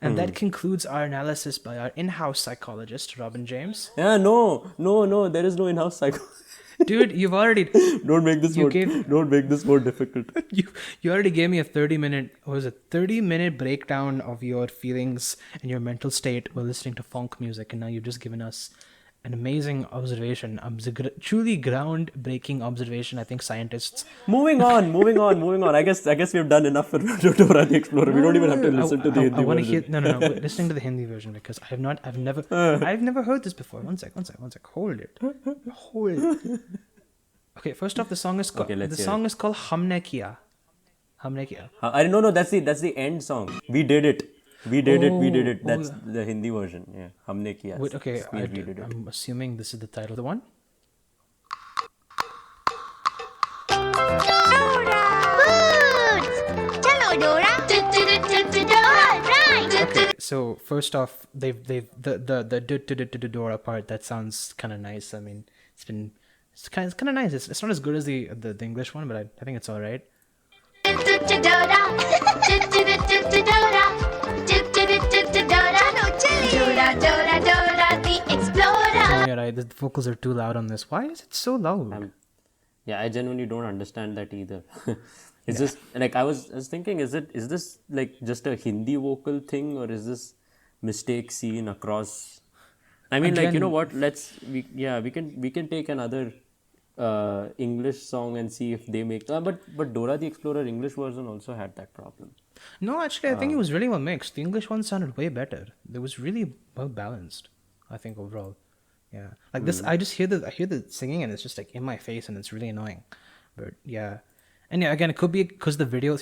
And that concludes our analysis by our in-house psychologist, Robin James. Yeah. No. There is no in-house psycho. Dude, you've already Don't make this You more. gave- Don't make this more difficult. you already gave me a 30-minute breakdown of your feelings and your mental state while listening to funk music, and now you've just given us an amazing observation, truly groundbreaking observation. I think scientists. Moving on. I guess we've done enough for Dora the Explorer. We don't even have to listen to the Hindi I want to version. hear no. We're listening to the Hindi version because I've never heard this before. One sec. Hold it. Okay, first off, the song is called Okay, let's hear is called Humne Kiya. Humne Kiya. I don't know. That's the end song. We did it. We did it. Oh, That's the Hindi version. Yeah. Humne kiya. Wait, okay, We did it. I'm assuming this is the title of the one. Chalo, Dora. Dora, right. Okay, so first off, they've the Dora part that sounds kind of nice. I mean, it's kind of nice. It's not as good as the English one, but I think it's all right. Dora the Explorer. Yeah, right. The vocals are too loud on this. Why is it so loud? Yeah, I genuinely don't understand that either. It's just like I was thinking, is this like just a Hindi vocal thing, or is this mistake seen across? I mean, like, you know what? We can take another English song and see if they make. But Dora the Explorer English version also had that problem. No, actually, I think it was really well mixed. The English one sounded way better. It was really well balanced, I think, overall. Yeah. Like this, I just hear the singing and it's just like in my face and it's really annoying. But yeah. And yeah, again, it could be because the video,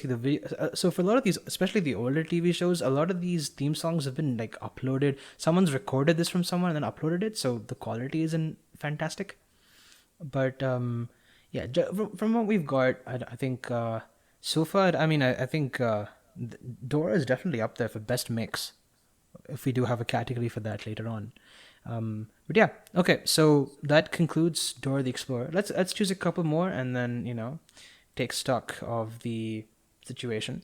so for a lot of these, especially the older TV shows, a lot of these theme songs have been like uploaded. Someone's recorded this from someone and then uploaded it. So the quality isn't fantastic. But yeah, from what we've got, I think so far, I mean, I think Dora is definitely up there for best mix. If we do have a category for that later on. But yeah, okay. So that concludes Dora the Explorer. Let's choose a couple more and then take stock of the situation.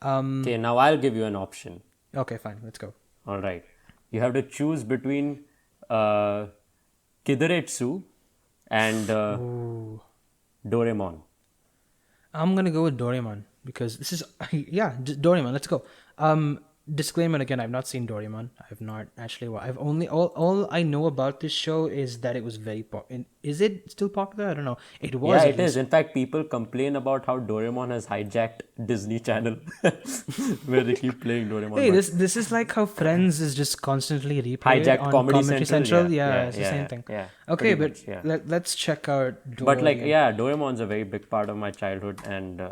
Okay, now I'll give you an option. Okay, fine. Let's go. All right, you have to choose between Kidaretsu and Doraemon. I'm gonna go with Doraemon because this is Doraemon. Let's go. Disclaimer again, I've not seen Doraemon. I've not actually. I've only all I know about this show is that it was very is it still popular? I don't know. It was. Yeah, it is. In fact, people complain about how Doraemon has hijacked Disney Channel, where they keep playing Doraemon. Hey, this is like how Friends is just constantly replayed hijacked on Comedy Central. Yeah, it's the same thing. Yeah. Okay, but much, yeah. let's check out. But like, yeah, Doraemon's a very big part of my childhood, and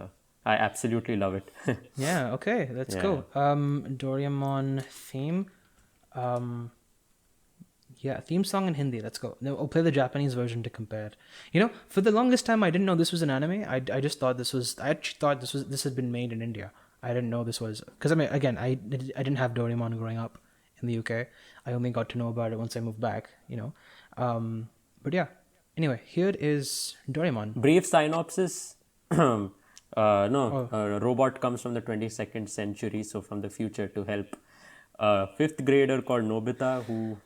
I absolutely love it. Yeah, okay, let's go. Doraemon theme. Yeah, theme song in Hindi. Let's go. No, I'll play the Japanese version to compare. For the longest time, I didn't know this was an anime. I just thought this was. I actually thought this had been made in India. I didn't know this was because I mean, again, I didn't have Doraemon growing up in the UK. I only got to know about it once I moved back. But yeah. Anyway, here is Doraemon. Brief synopsis. A robot comes from the 22nd century, so from the future, to help a fifth grader called Nobita who,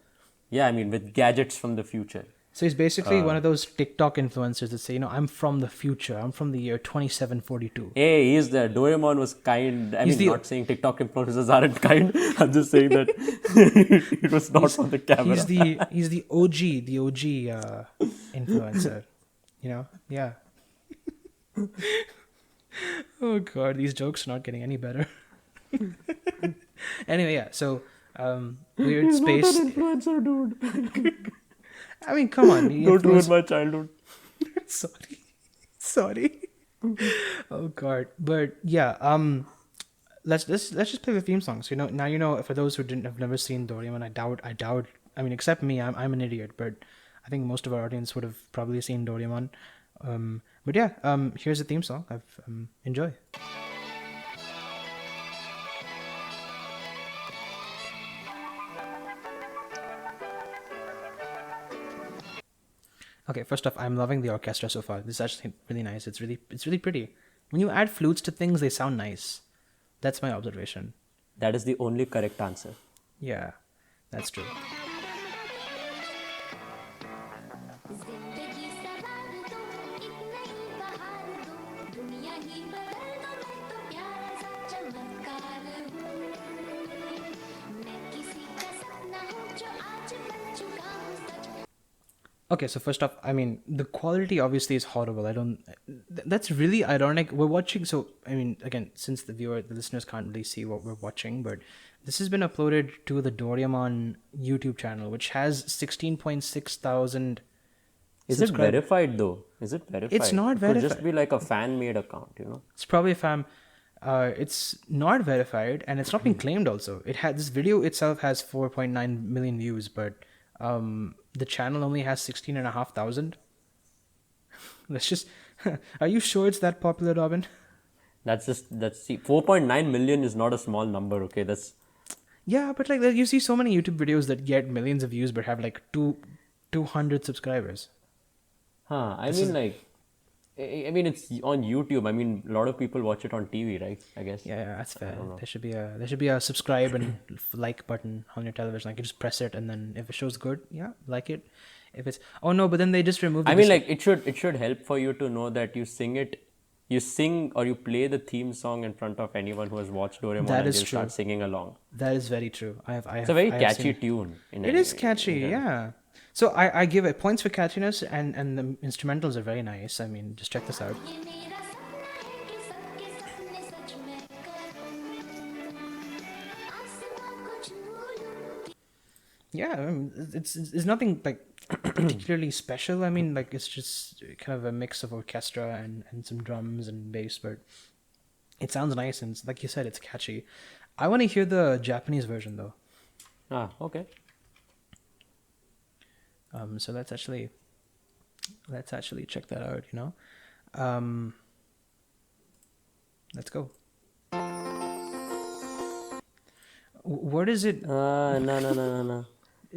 with gadgets from the future. So he's basically one of those TikTok influencers that say, I'm from the future. I'm from the year 2742. Hey, he's there. Doraemon was kind. Not saying TikTok influencers aren't kind. I'm just saying that it was not on the camera. He's the OG influencer. Yeah. Oh god, these jokes are not getting any better. Anyway, yeah. So weird He's space. Not an influencer, dude. I mean, come on. Don't ruin my childhood. Sorry. Oh god. But yeah. Let's just play the theme songs. Now for those who have never seen Doraemon, I doubt. I mean, except me, I'm an idiot. But I think most of our audience would have probably seen Doraemon. But yeah, here's the theme song. Enjoy. Okay, first off, I'm loving the orchestra so far. This is actually really nice. It's really pretty. When you add flutes to things, they sound nice. That's my observation. That is the only correct answer. Yeah, that's true. जिंदगी सवार दो एक नई बहार दो दुनिया ही बदल दो मैं तो प्यारा सा चमत्कार हूँ मैं किसी का सपना हूँ जो आज बन चुका हूँ सच. Okay, so first off, I mean, the quality obviously is horrible. That's really ironic. We're watching, so, I mean, again, since the listeners can't really see what we're watching, but this has been uploaded to the Doraemon YouTube channel, which has 16.6 thousand. Is it verified though? Is it verified? It's not verified. It could just be like a fan-made account, It's probably a fan. It's not verified, and it's not been claimed also. This video itself has 4.9 million views, but the channel only has 16,500. Let's just. Are you sure it's that popular, Robin? That's 4.9 million is not a small number, okay? Yeah, but like you see so many YouTube videos that get millions of views but have like 200 subscribers. I mean, it's on YouTube. I mean, a lot of people watch it on TV, right? I guess. Yeah, that's fair. There should be a subscribe and like button on your television. Like you just press it, and then if it shows good, like it. If it's but then they just remove. It should help for you to know that you sing or you play the theme song in front of anyone who has watched Doraemon, that and is they'll true. start singing along. That is very true. It's a very catchy tune. It is catchy, yeah. So I give it points for catchiness, and the instrumentals are very nice. I mean, just check this out. ये मेरा सपना है कि सबके सामने सच में करूं आसमां को छू लूं Yeah, I mean, it's nothing like particularly special. I mean, like it's just kind of a mix of orchestra and some drums and bass, but it sounds nice and like you said, it's catchy. I want to hear the Japanese version though. Okay. So let's actually check that out. Let's go. What is it? No.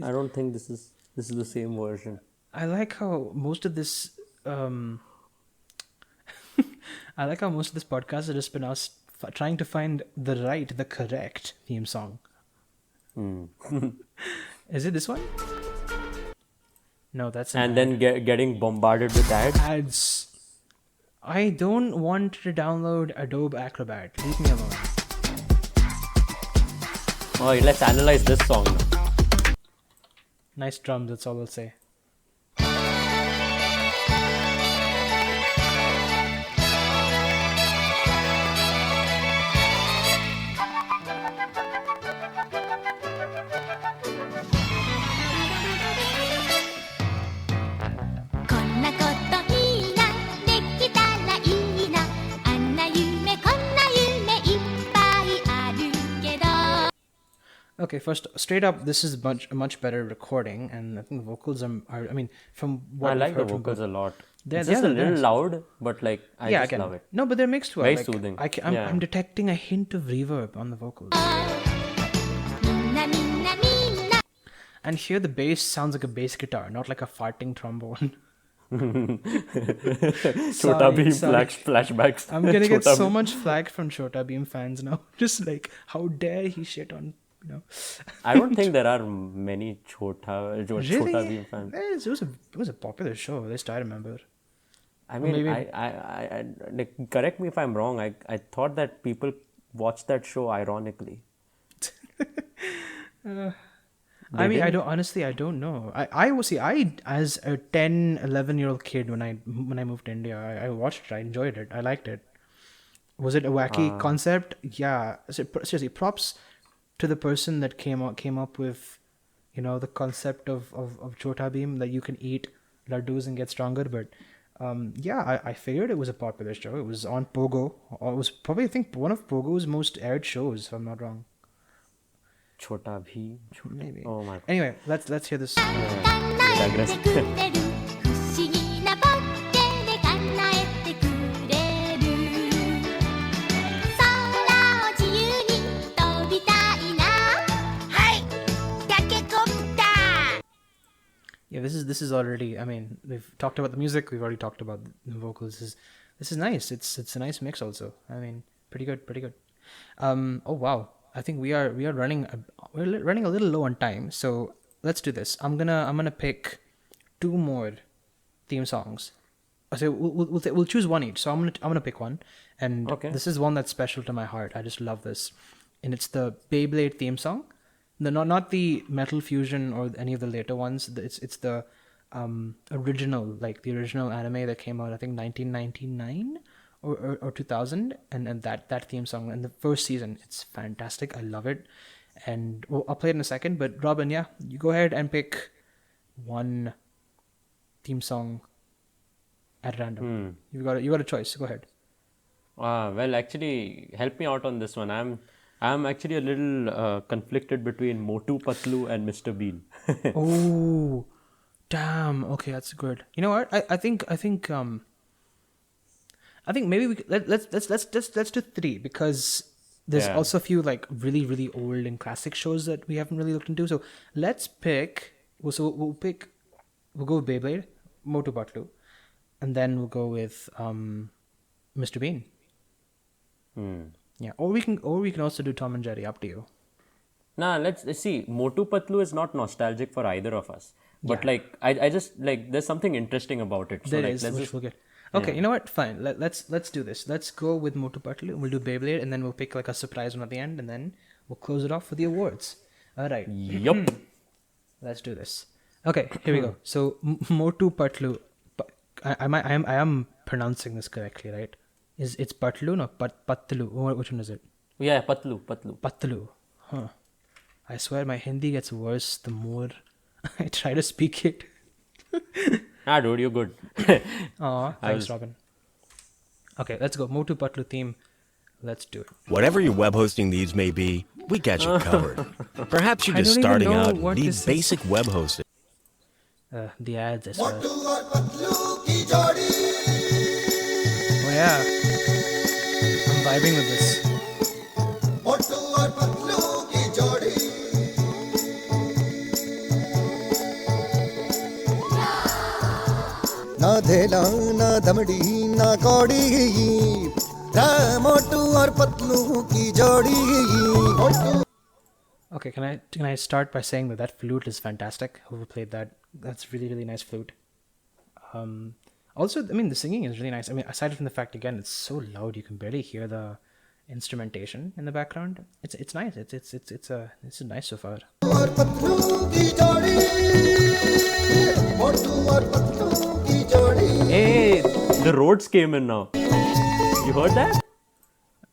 I don't think this is the same version. I like how most of this I like how most of this podcast has just been us trying to find the correct theme song. Is it this one? No, that's And then getting bombarded with ads. ads. I don't want to download Adobe Acrobat. Leave me alone. Oh, let's analyze this song now. Nice drums, that's all I'll say.こんなこといいなできたらいいなあんな夢こんな夢いっぱいあるけど Okay, first, straight up, this is a much better recording, and I think the vocals are I mean, from what I I've like the heard from vocals a lot. They're- It's just they're a little nice. loud, but like I yeah, just again, love it. no, but they're mixed well. Very like, soothing. I'm Yeah. detecting a hint of reverb on the vocals, みんなみんなみんな and here the bass sounds like a bass guitar, not like a farting trombone. Chota Bheem sorry. flashbacks. I'm gonna get Chota so Bheem. much flack from Chota Bheem fans now. Just like, how dare he shit on, I don't think there are many Chota Really? Bheem fans. It was a popular show. At least I remember. I mean, maybe- I like, correct me if I'm wrong. I thought that people watched that show ironically. I mean, I don't know. I as a 10, 11-year-old kid when I moved to India, I watched it. I enjoyed it. I liked it. Was it a wacky concept? Yeah. Seriously, props to the person that came up with, the concept of Chota Bheem, that you can eat laddus and get stronger. But yeah, I figured it was a popular show. It was on Pogo. It was probably, I think, one of Pogo's most aired shows, if I'm not wrong. Chota Bheem. Maybe. Oh my. Anyway, let's hear this. 叶えてくれる不思議なボッケで叶えてくれる空を自由に飛びたいなはいタケコプター Yeah, this is already. I mean, we've talked about the music. We've already talked about the vocals. This is nice. It's a nice mix also. I mean, pretty good. Oh wow. I think we are running a little low on time. So let's do this. I'm gonna pick 2 more theme songs. So we'll choose one each. So I'm gonna pick one, and Okay. this is one that's special to my heart. I just love this, and it's the BeyBlade theme song. Not the Metal Fusion or any of the later ones. It's the original, like the original anime that came out, I think 1999 or 2000, and that theme song in the first season, it's fantastic. I love it, and I'll play it in a second. But Robin, yeah, you go ahead and pick one theme song at random. You got a choice. Go ahead. Well, actually, help me out on this one. I'm actually a little conflicted between Motu Patlu and Mr. Bean. Oh, damn. Okay, that's good. You know what? I think maybe let's do 3, because there's Yeah. also a few like really really old and classic shows that we haven't really looked into. So let's pick. We'll go with BeyBlade, Motu Patlu, and then we'll go with Mr. Bean. Yeah, or we can also do Tom and Jerry. Up to you. Nah, let's see. Motu Patlu is not nostalgic for either of us. But like, I just like, there's something interesting about it. So There like, is, let's which just, we'll get. Okay, you know what? Fine. Let's do this. Let's go with Motu Patlu. We'll do BeyBlade, and then we'll pick like a surprise one at the end, and then we'll close it off for the awards. All right. yup. Let's do this. Okay, here we go. So Motu Patlu. I am pronouncing this correctly, right? It's Patlu, no Patlu. Which one is it? Yeah, Patlu, Patlu. Patlu. Huh. I swear my Hindi gets worse the more I try to speak it. Ah, dude, you're good. Aw, thanks, Robin. Okay, let's go. Motu Patlu theme. Let's do it. Whatever your web hosting needs may be, we got you covered. Perhaps you're I just don't even starting know out and what need this is. basic web hosting. The ads, I swear. Oh yeah. I'm vibing with this. ना धेला ना दमड़ी ना कौड़ी ना मोटू और पतलू की जोड़ी Okay, can I start by saying that flute is fantastic? Whoever played that, that's really really nice flute. Also, I mean the singing is really nice. I mean, aside from the fact again it's so loud you can barely hear the instrumentation in the background. It's nice. It's nice so far. और पतलू की जोड़ी मोटू और पतलू की जोड़ी Hey, the roads came in now. You heard that?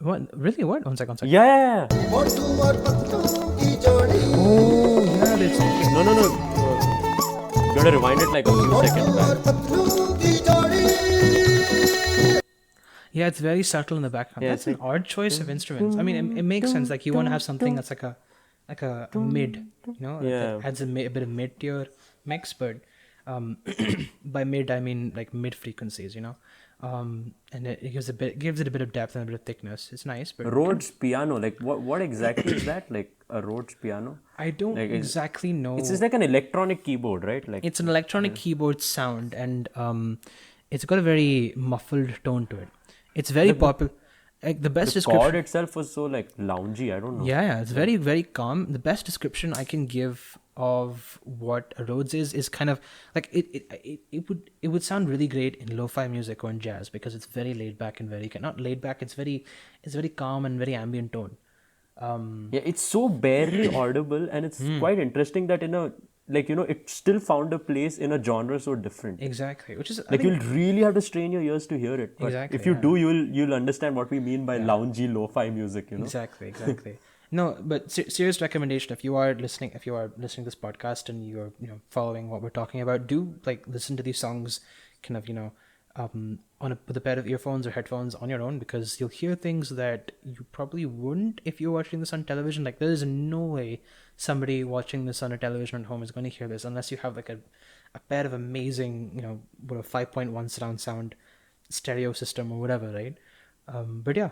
What? Really? What? One second. Yeah. मोटू और पतलू की जोड़ी Oh yeah, that's No. You gotta rewind it like a few seconds और back. पतलू की जोड़ी yeah, it's very subtle in the background. Yeah, That's it's an odd choice of instruments. I mean, it makes sense. Like you want to have something that's like a mid, you know, Yeah. that adds a bit of mid to your mix. But by mid, I mean like mid frequencies, you know, and it gives it a bit of depth and a bit of thickness. It's nice, but Rhodes piano, like what exactly is that? Like a Rhodes piano? I don't Like, exactly know. It's just like an electronic keyboard, right? Like It's an electronic keyboard sound, and it's got a very muffled tone to it. It's very popular. Like the best the description. chord itself was so like loungy. I don't know. Yeah, it's very, very calm. The best description I can give of what a Rhodes is kind of like it would sound really great in lo-fi music or in jazz because it's very laid back and very not laid back. It's very calm and very ambient tone. Yeah, it's so barely audible, and it's quite interesting that in a like it still found a place in a genre so different. Exactly, which is I Like think- you'll really have to strain your ears to hear it. But Exactly, if you yeah. do, you'll understand what we mean by loungy lo-fi music. Exactly. No, but serious recommendation if you are listening to this podcast and you're following what we're talking about, do like listen to these songs kind of with a pair of earphones or headphones on your own, because you'll hear things that you probably wouldn't if you're watching this on television. Like there is no way somebody watching this on a television at home is going to hear this unless you have like a pair of amazing with a 5.1 surround sound stereo system or whatever, right? But yeah,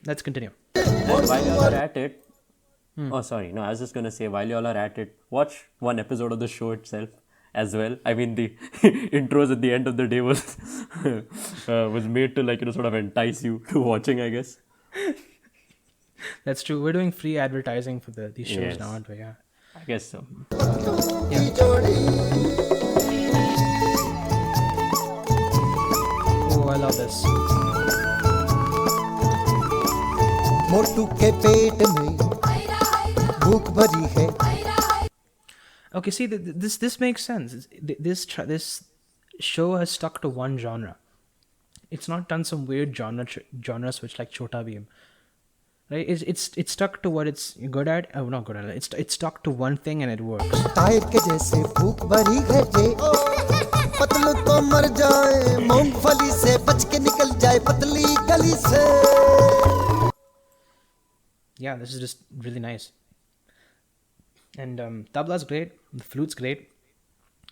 let's continue. And while y'all are at it, oh sorry, no, I was just gonna say while y'all are at it, watch one episode of the show itself as well. I mean, the intros at the end of the day was made to like sort of entice you to watching, I guess. That's true. We're doing free advertising for these shows Yes. now, aren't we? Yeah. I guess so. की जोड़ी Oh, I love this. मोटू के पेट में भूख भरी है Okay, see, this makes sense. This show has stuck to one genre. It's not done some weird genre switch like Chota Bheem. Right? It's stuck to what it's good at. Oh, not good at it. It's stuck to one thing and it works. Tyre के जैसे भूख भरी है जे पतलू तो मर जाए मूंगफली से बच के निकल जाए पतली गली से Yeah, this is just really nice. And tabla's great. The flute's great.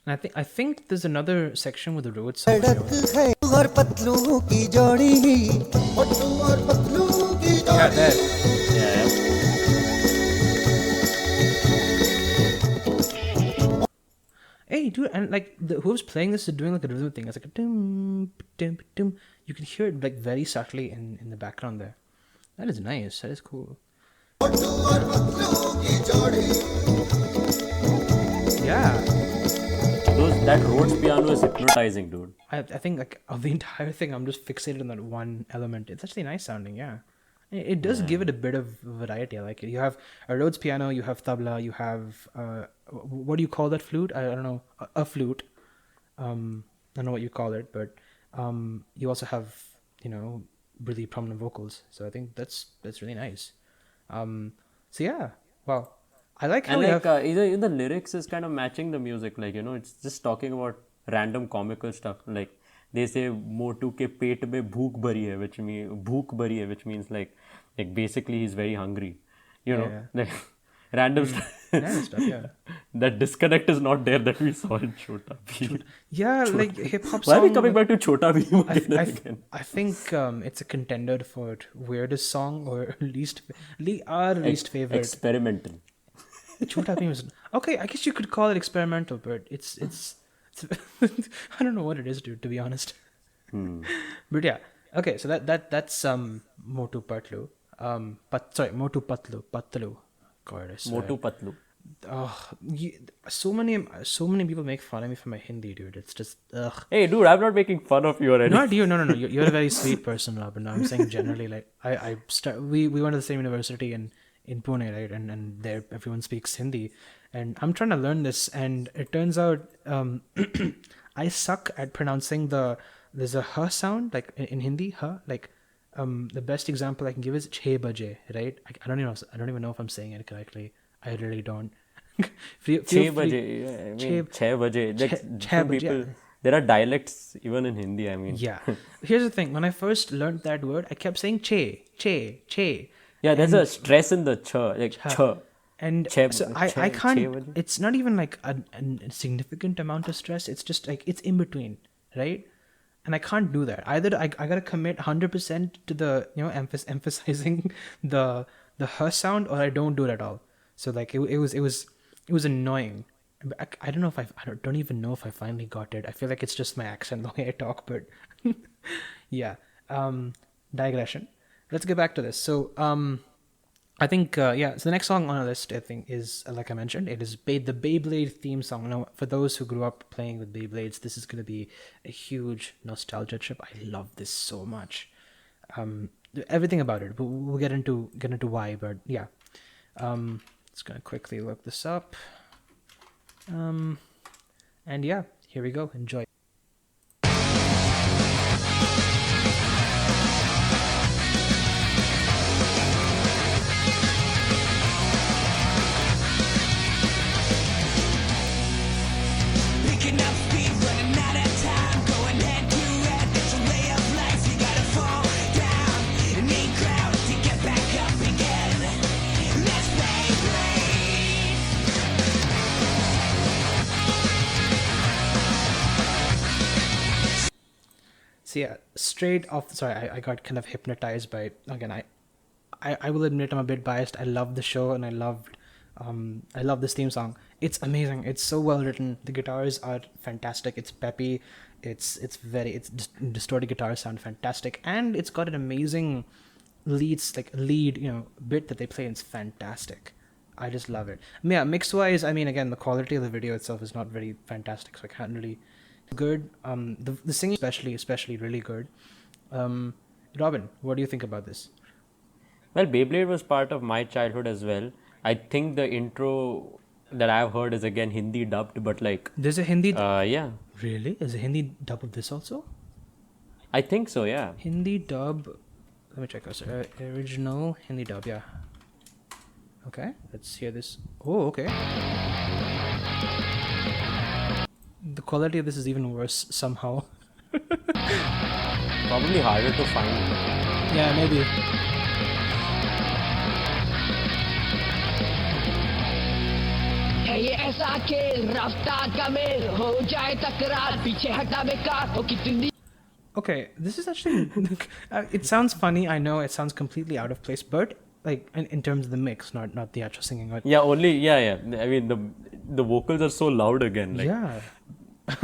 And I think there's another section with the Rhodes. सड़क है और पतलू की जोड़ी मोटू और पतलू की Yeah, जोड़ी that. Yeah. Hey, dude, and like whoever's playing this is doing like a rhythm thing. It's like a dum, dum, dum. You can hear it like very subtly in the background there. That is nice. That is cool. मोटू और पतलू की जोड़ी Yeah, That Rhodes piano is hypnotizing, dude. I think like of the entire thing, I'm just fixated on that one element. It's actually nice sounding. Yeah, It does give it a bit of variety. I like it. You have a Rhodes piano, you have tabla, you have what do you call that flute? I don't know, a flute. I don't know what you call it, but you also have really prominent vocals. So I think that's really nice. So yeah, well, I like how And we like have. either the lyrics is kind of matching the music. Like it's just talking about random comical stuff. Like they say Motu ke peet mein bhook bari hai, which means like basically he's very hungry. Yeah. Like random stuff. Random stuff, yeah. That disconnect is not there that we saw in Chota Bheem. Yeah, like hip hop. Why are we coming back to Chota Bheem I, again I, and again? I think it's a contender for weirdest song or our least favorite. Experimental. Chota Bheem is okay. I guess you could call it experimental, but it's I don't know what it is, dude. To be honest. But yeah, okay. So that's Motu Patlu. Motu Patlu. God, I swear. Motu Patlu. So many people make fun of me for my Hindi, dude. It's just ugh. Hey, dude, I'm not making fun of you already. Not you. No. You're a very sweet person, Robin. I'm saying generally, like we went to the same university in Pune, right? And there everyone speaks Hindi, and I'm trying to learn this, and it turns out I suck at pronouncing there's a h sound like in Hindi, h like. The best example I can give is 6 baje, right? I don't even know if I'm saying it correctly. I really don't. 6 baje. 6 baje. Like, some people, there are dialects even in Hindi. I mean, yeah. Here's the thing. When I first learned that word, I kept saying che. Yeah, there's a stress in the ch, like ch. And so I can't. It's not even like a significant amount of stress. It's just like it's in between, right? And I can't do that. Either I gotta commit 100% to the emphasizing the her sound, or I don't do it at all. So like it was annoying. I don't know if I don't even know if I finally got it. I feel like it's just my accent, the way I talk. But yeah, digression. Let's get back to this. So I think, so the next song on our list, I think, is, like I mentioned, it is the BeyBlade theme song. Now, for those who grew up playing with Beyblades, this is going to be a huge nostalgia trip. I love this so much. Everything about it. We'll get into why, but yeah. Just going to quickly look this up. And yeah, here we go. Enjoy. So yeah, straight off. Sorry, I got kind of hypnotized by. Again, I will admit I'm a bit biased. I love the show and I love this theme song. It's amazing. It's so well written. The guitars are fantastic. It's peppy. It's distorted guitars sound fantastic, and it's got an amazing lead bit that they play. And it's fantastic. I just love it. Yeah, mix wise, I mean, again, the quality of the video itself is not very fantastic, so I can't really. Good. The singing especially really good. Robin, what do you think about this? Well, Beyblade was part of my childhood as well. I think the intro that I've heard is again Hindi dubbed, but like there's a Hindi. Yeah. Really? Is a Hindi dub of this also? I think so. Yeah. Hindi dub. Let me check this. Original Hindi dub. Yeah. Okay. Let's hear this. Oh, okay. The quality of this is even worse somehow. Probably harder to find. Yeah, maybe. है ये ऐसा खेल रफ्तार का mail हो जाए तकरार पीछे हटा बेकार हो कितनी. Okay, this is actually. It sounds funny. I know it sounds completely out of place, but like in terms of the mix, not the actual singing. But yeah, I mean the vocals are so loud again. Like, yeah.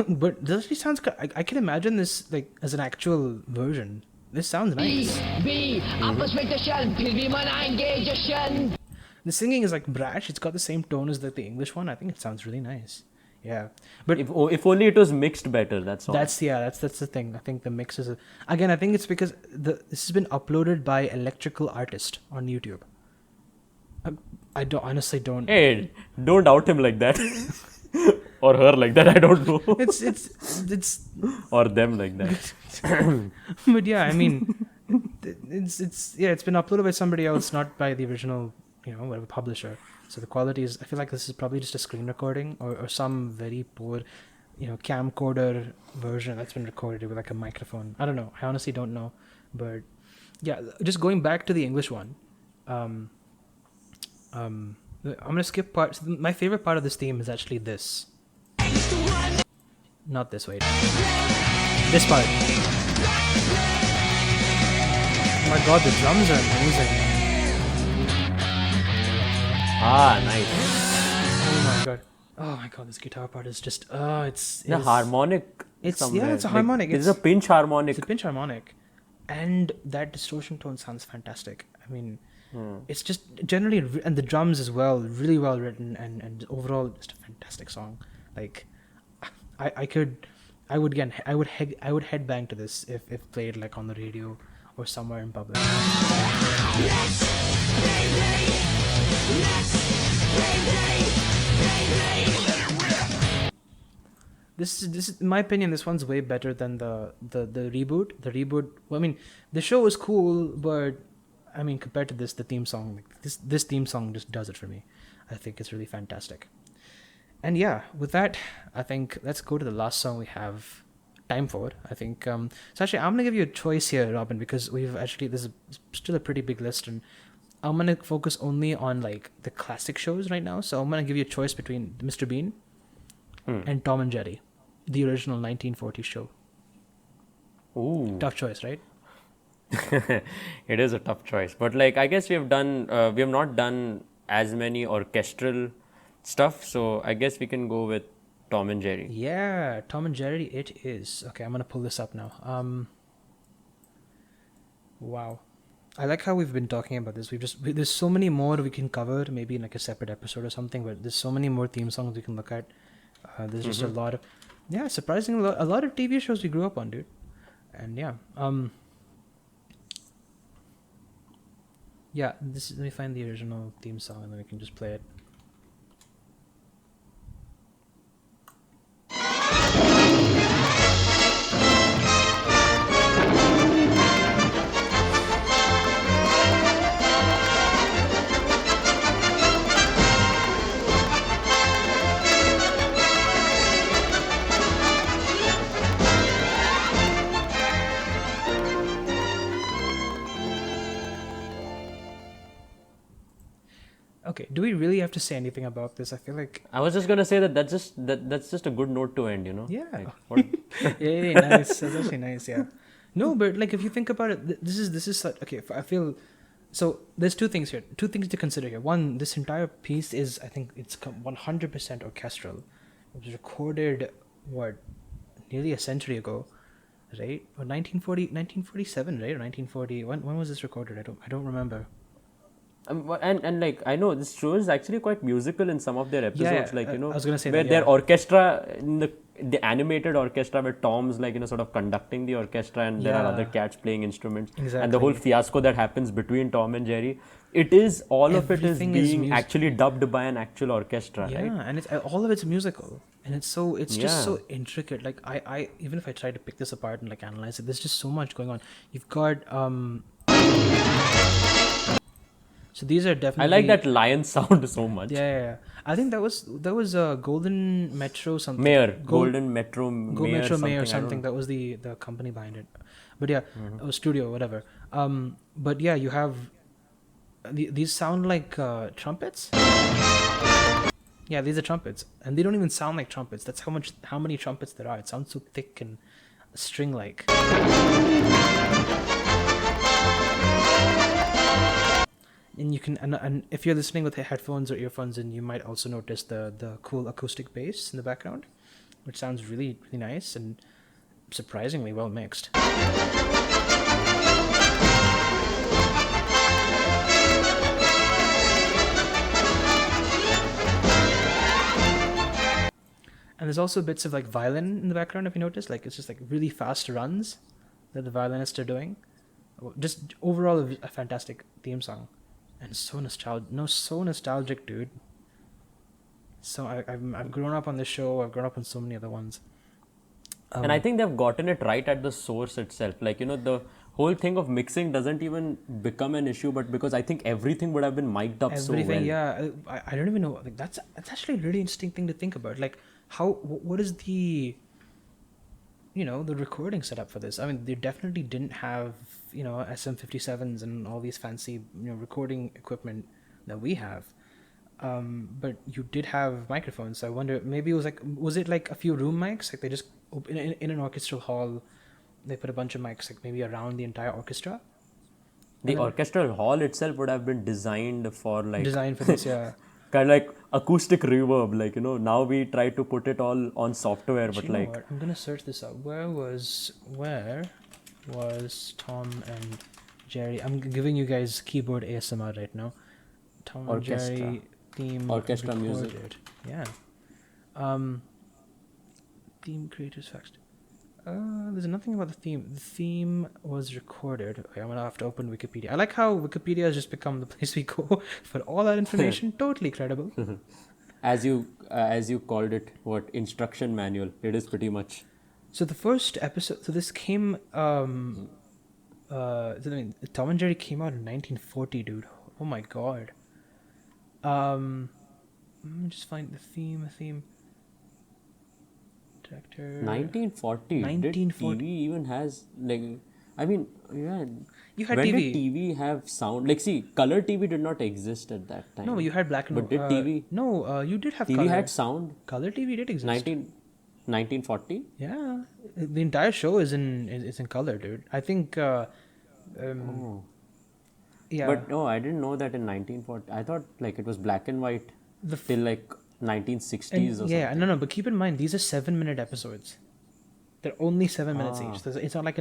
But this actually sounds. I can imagine this like as an actual version. This sounds nice. आपस में जश्न फिर भी मनाएंगे जश्न. The singing is like brash. It's got the same tone as the English one. I think it sounds really nice. Yeah, but If only it was mixed better. That's all. that's the thing. I think the mix is again. I think it's because this has been uploaded by Electrical Artist on YouTube. I honestly don't. Hey, don't out him like that. Or her like that. I don't know. It's Or them like that. but yeah, I mean, it's been uploaded by somebody else, not by the original, whatever publisher. So the quality is, I feel like this is probably just a screen recording or some very poor, camcorder version that's been recorded with like a microphone. I don't know. I honestly don't know. But yeah, just going back to the English one. I'm gonna skip parts. My favorite part of this theme is actually this. Not this, wait. This part. Oh my god, the drums are amazing. Ah, nice. Oh my god, this guitar part is just The harmonic. it's somewhere. a harmonic. It's a pinch harmonic. It's a pinch harmonic, and that distortion tone sounds fantastic. I mean, it's just generally, and the drums as well, really well written, and overall just a fantastic song. Like, I would headbang to this if played like on the radio or somewhere in public. This is in my opinion, this one's way better than the reboot. The reboot, well, I mean, the show is cool, but I mean, compared to this, the theme song, like, this theme song just does it for me. I think it's really fantastic. And yeah, with that, I think let's go to the last song we have time for. I think so actually I'm gonna give you a choice here, Robin, because this is still a pretty big list, and I'm gonna focus only on like the classic shows right now. So I'm gonna give you a choice between Mr. Bean and Tom and Jerry, the original 1940s show. Ooh. Tough choice, right? It is a tough choice, but like I guess we have not done as many orchestral stuff, so I guess we can go with Tom and Jerry. Yeah, Tom and Jerry it is. Okay, I'm gonna pull this up now. Wow, I like how we've been talking about this. There's so many more we can cover, maybe in like a separate episode or something, but there's so many more theme songs we can look at. There's just a lot of, surprisingly a lot of TV shows we grew up on, dude. And let me find the original theme song and then we can just play it. Okay, do we really have to say anything about this? I feel like I was just gonna say that's just a good note to end, Yeah. Like, what? yeah, nice. That's actually nice. Yeah. No, but like if you think about it, this is such, okay. I feel so. There's two things here. Two things to consider here. One, this entire piece is, I think it's 100% orchestral. It was recorded nearly a century ago, right? Or 1947, right? Or 1940. When was this recorded? I don't remember. And like I know this show is actually quite musical in some of their episodes, like I was gonna say where that, their orchestra in the animated orchestra where Tom's like sort of conducting the orchestra and there are other cats playing instruments, and the whole fiasco that happens between Tom and Jerry. It is all of it is being actually dubbed by an actual orchestra, right? Yeah, and all of it's musical, and it's just so intricate. Like I even if I try to pick this apart and like analyze it, there's just so much going on. You've got so these are definitely. I like that lion sound so much. Yeah. I think that was a Golden Metro something. Golden Metro Mayer or something. That was the company behind it. But yeah, it was studio, whatever. But yeah, you have these sound like trumpets. Yeah, these are trumpets, and they don't even sound like trumpets. That's how many trumpets there are. It sounds so thick and string-like. And you can, and if you're listening with headphones or earphones, then you might also notice the cool acoustic bass in the background, which sounds really, really nice and surprisingly well mixed. And there's also bits of like violin in the background, if you notice. Like it's just like really fast runs that the violinists are doing. Just overall a fantastic theme song. And so nostalgic, dude. So I've grown up on this show. I've grown up on so many other ones. And I think they've gotten it right at the source itself. Like, the whole thing of mixing doesn't even become an issue, but because I think everything would have been mic'd up so well. Everything, yeah. I don't even know. Like that's actually a really interesting thing to think about. Like what is the the recording setup for this? I mean, they definitely didn't have SM57s and all these fancy recording equipment that we have. But you did have microphones. So I wonder, maybe was it like a few room mics? Like they just in an orchestral hall, they put a bunch of mics like maybe around the entire orchestra. The orchestral hall itself would have been designed for this, yeah. Kind of like acoustic reverb. Like, now we try to put it all on software, but You know like what? I'm gonna search this up. Where was Tom and Jerry? I'm giving you guys keyboard ASMR right now. Tom Orchestra. and Jerry theme Orchestra recorded. music. Yeah. Theme creators facts. There's nothing about the theme. The theme was recorded. Okay, I'm gonna have to open Wikipedia. I like how Wikipedia has just become the place we go for all that information. Totally credible. as you called it, what instruction manual? It is pretty much. So the first episode. So this came. Tom and Jerry came out in 1940, dude. Oh my god. Let me just find the theme. Director. 1940. 1940. Did TV even has like? I mean, yeah. You had when TV. did TV have sound? Like, see, color TV did not exist at that time. No, you had black and But did TV? No, you did have TV color. had sound. Color TV did exist. 1940. Yeah, the entire show is in color, dude. I think. Yeah. But no, I didn't know that in 1940. I thought like it was black and white till like 1960s or something. Yeah, no, but keep in mind these are 7-minute episodes. They're only 7 minutes each. So it's not like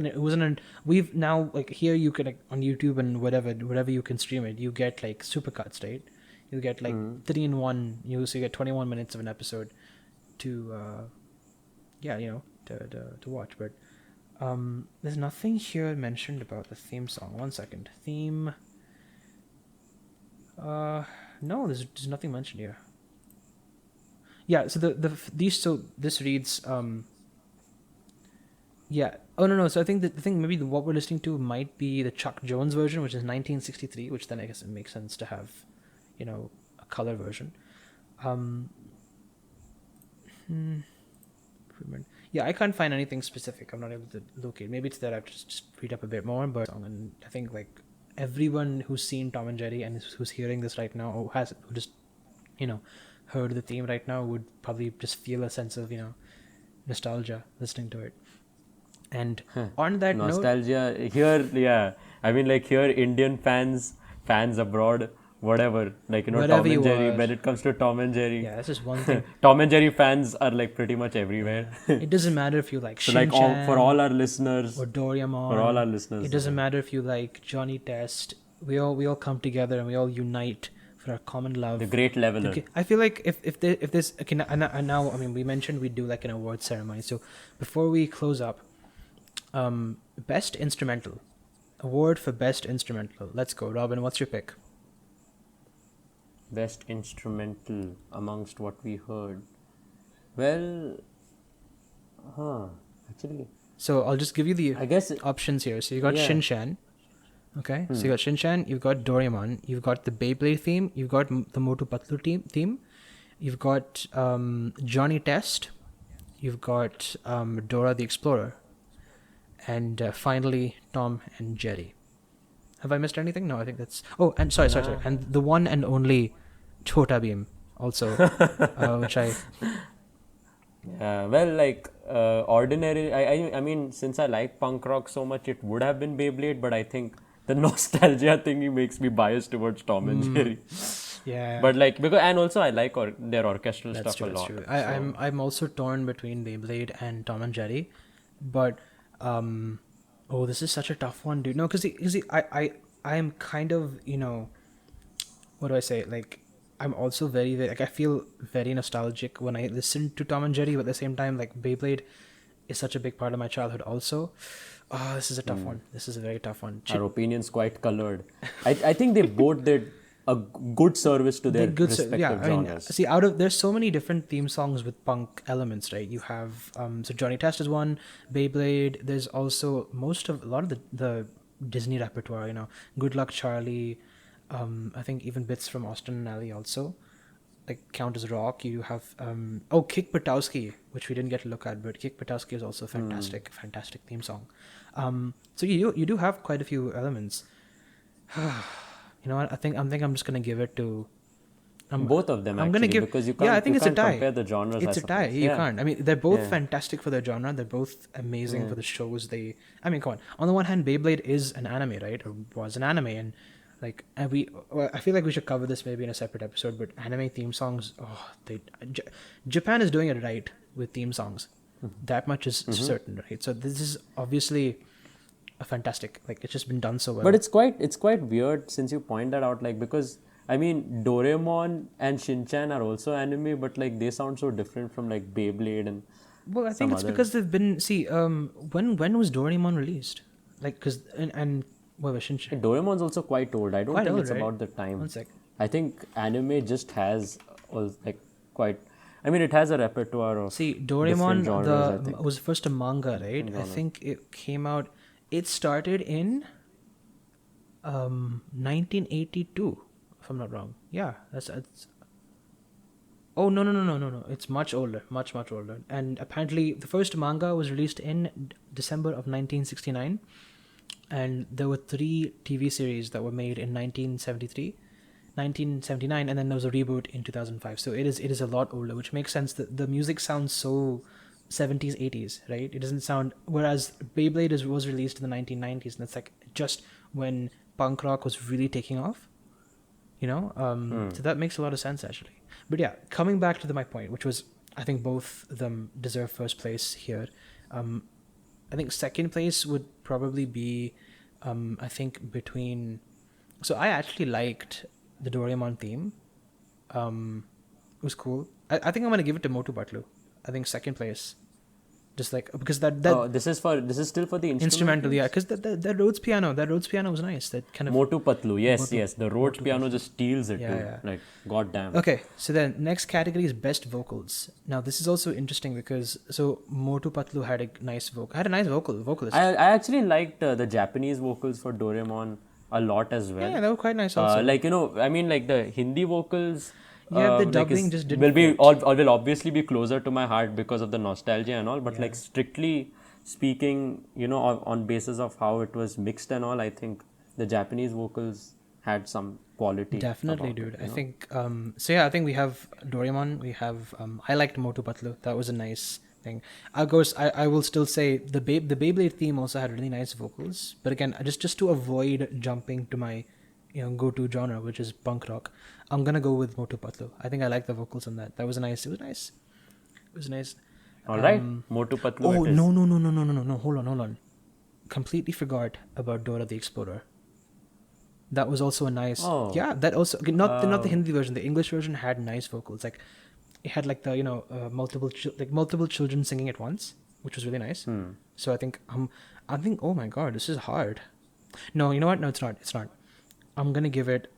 we've now like here you can like, on YouTube and whatever you can stream it. You get like supercuts, right? You get like 3-in-1. So you get 21 minutes of an episode to to watch. But there's nothing here mentioned about the theme song. 1 second. Theme. No, there's nothing mentioned here. Yeah, so this reads yeah. Oh no. So I think maybe what we're listening to might be the Chuck Jones version, which is 1963, which then I guess it makes sense to have, a color version. Yeah, I can't find anything specific. I'm not able to locate. Maybe it's that I've just read up a bit more, but and I think like everyone who's seen Tom and Jerry and who's hearing this right now, or who just heard the theme right now, would probably just feel a sense of nostalgia listening to it. And on that nostalgia here, yeah. I mean, like here, Indian fans abroad, whatever. Like Tom and Jerry. When it comes to Tom and Jerry, yeah, that's just one thing. Tom and Jerry fans are like pretty much everywhere. It doesn't matter if you like So Shinchan, like for all our listeners, or Doraemon. for all our listeners, It doesn't matter if you like Johnny Test. We all come together and we all unite for our common love. the Great Leveler. Okay, I feel like if there's okay, and now I mean we mentioned we'd do like an award ceremony. So before we close up, best instrumental award for best instrumental. Let's go, Robin. What's your pick? Best instrumental amongst what we heard. Well, actually, So I'll just give you the I guess options here. So you got Yeah. Shinchan. Okay, so you got Shinchan, you've got Doraemon, you've got the BeyBlade theme, you've got the Motu Patlu theme, you've got Johnny Test, you've got Dora the Explorer, and finally Tom and Jerry. Have I missed anything? No, I think that's. Oh, and sorry, and the one and only Chota Bheem also, which I. well, like ordinary. I mean, since I like punk rock so much, it would have been Beyblade, but I think the nostalgia thingy makes me biased towards Tom and Jerry. Yeah. But like and also I like their orchestral That's stuff true, a lot. That's true. I'm also torn between Beyblade and Tom and Jerry, but this is such a tough one, dude. No, because I am kind of what do I say? Like I'm also very, very like I feel very nostalgic when I listen to Tom and Jerry, but at the same time, like Beyblade is such a big part of my childhood also. Oh, this is a tough one. This is a very tough one. Our opinions quite colored. I think they both did a good service to their respective genres. See, there's so many different theme songs with punk elements, right? You have so Johnny Test is one, Beyblade. There's also a lot of the Disney repertoire. Good Luck Charlie. I think even bits from Austin and Ally also like count as rock. You have Kick Buttowski, which we didn't get to look at, but Kick Buttowski is also a fantastic theme song. So you do have quite a few elements. You know what? I think I'm just gonna give it to both of them. I'm gonna give because you can't. I think you it's a can't tie. Compare the genres. It's a tie. You can't. I mean, they're both fantastic for their genre. They're both amazing for the shows. I mean, come on. On the one hand, Beyblade is an anime, right? Or was an anime, and like I feel like we should cover this maybe in a separate episode. But anime theme songs, Japan is doing it right with theme songs. That much is certain, right? So this is obviously a fantastic. Like it's just been done so well. But it's quite weird since you point that out. Like because I mean Doraemon and Shinchan are also anime, but like they sound so different from like Beyblade and. Well, I think it's because they've been when was Doraemon released? Like because and what was Shinchan? Doraemon's also quite old. I don't think it's right? about the time. 1 sec. I think anime just has quite. I mean, it has a repertoire of. See, Doraemon genres, was first a manga, right? I think it came out. It started in 1982, if I'm not wrong. Yeah, that's. Oh no! It's much older, much older. And apparently, the first manga was released in December of 1969, and there were 3 TV series that were made in 1973. 1979, and then there was a reboot in 2005. So it is a lot older, which makes sense that the music sounds so 70s 80s, right? It doesn't sound, whereas Beyblade was released in the 1990s, and it's like just when punk rock was really taking off, so that makes a lot of sense actually. But yeah, coming back to my point, which was I think both of them deserve first place here. I think second place would probably be I think between, so I actually liked the Doraemon theme. It was cool. I think I'm gonna give it to Motu Patlu. I think second place, just like because that this is still for the instrumental, yeah. Because that Rhodes piano was nice. That kind of Motu Patlu, yes. The Rhodes piano just steals it, yeah. Like goddamn. Okay, so then next category is best vocals. Now this is also interesting because Motu Patlu had a nice vocalist. I actually liked the Japanese vocals for Doraemon a lot as well. Yeah, they were quite nice also. I mean, like the Hindi vocals. Yeah, the dubbing just didn't. Will obviously be closer to my heart because of the nostalgia and all. But like strictly speaking, on basis of how it was mixed and all, I think the Japanese vocals had some quality. Definitely, dude. I think. I think we have Doraemon. We have. I liked Motu Patlu. That was a nice thing. Of course, I will still say the Beyblade theme also had really nice vocals. But again, just to avoid jumping to my go-to genre, which is punk rock, I'm gonna go with Motu Patlu. I think I like the vocals on that. That was nice. It was nice. All right, Motu Patlu. Oh no! Hold on. Completely forgot about Dora the Explorer. That was also a nice. Oh. Yeah, that also not the Hindi version. The English version had nice vocals. Like it had like the multiple children singing at once, which was really nice. So I think oh my god, this is hard. No, you know what? No, it's not. I'm gonna give it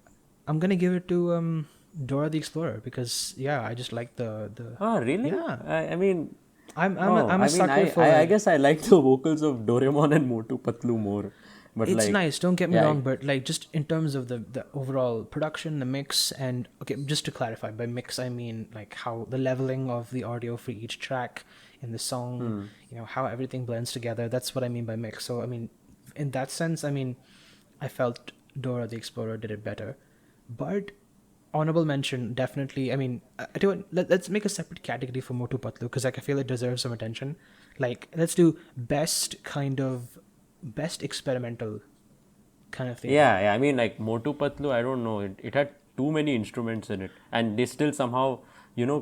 to Dora the Explorer because I just like the. Oh really? Yeah. I mean, I'm a sucker for. I guess I like the vocals of Doraemon and Motu Patlu more. But it's nice. Don't get me wrong, but like just in terms of the overall production, the mix, and okay, just to clarify, by mix I mean like how the leveling of the audio for each track in the song, how everything blends together. That's what I mean by mix. So I mean, in that sense, I felt Dora the Explorer did it better, but honorable mention definitely. I mean, let's make a separate category for Motu Patlu because like I feel it deserves some attention. Like let's do best experimental kind of thing. Yeah. I mean, like Motu Patlu, I don't know. It had too many instruments in it, and they still somehow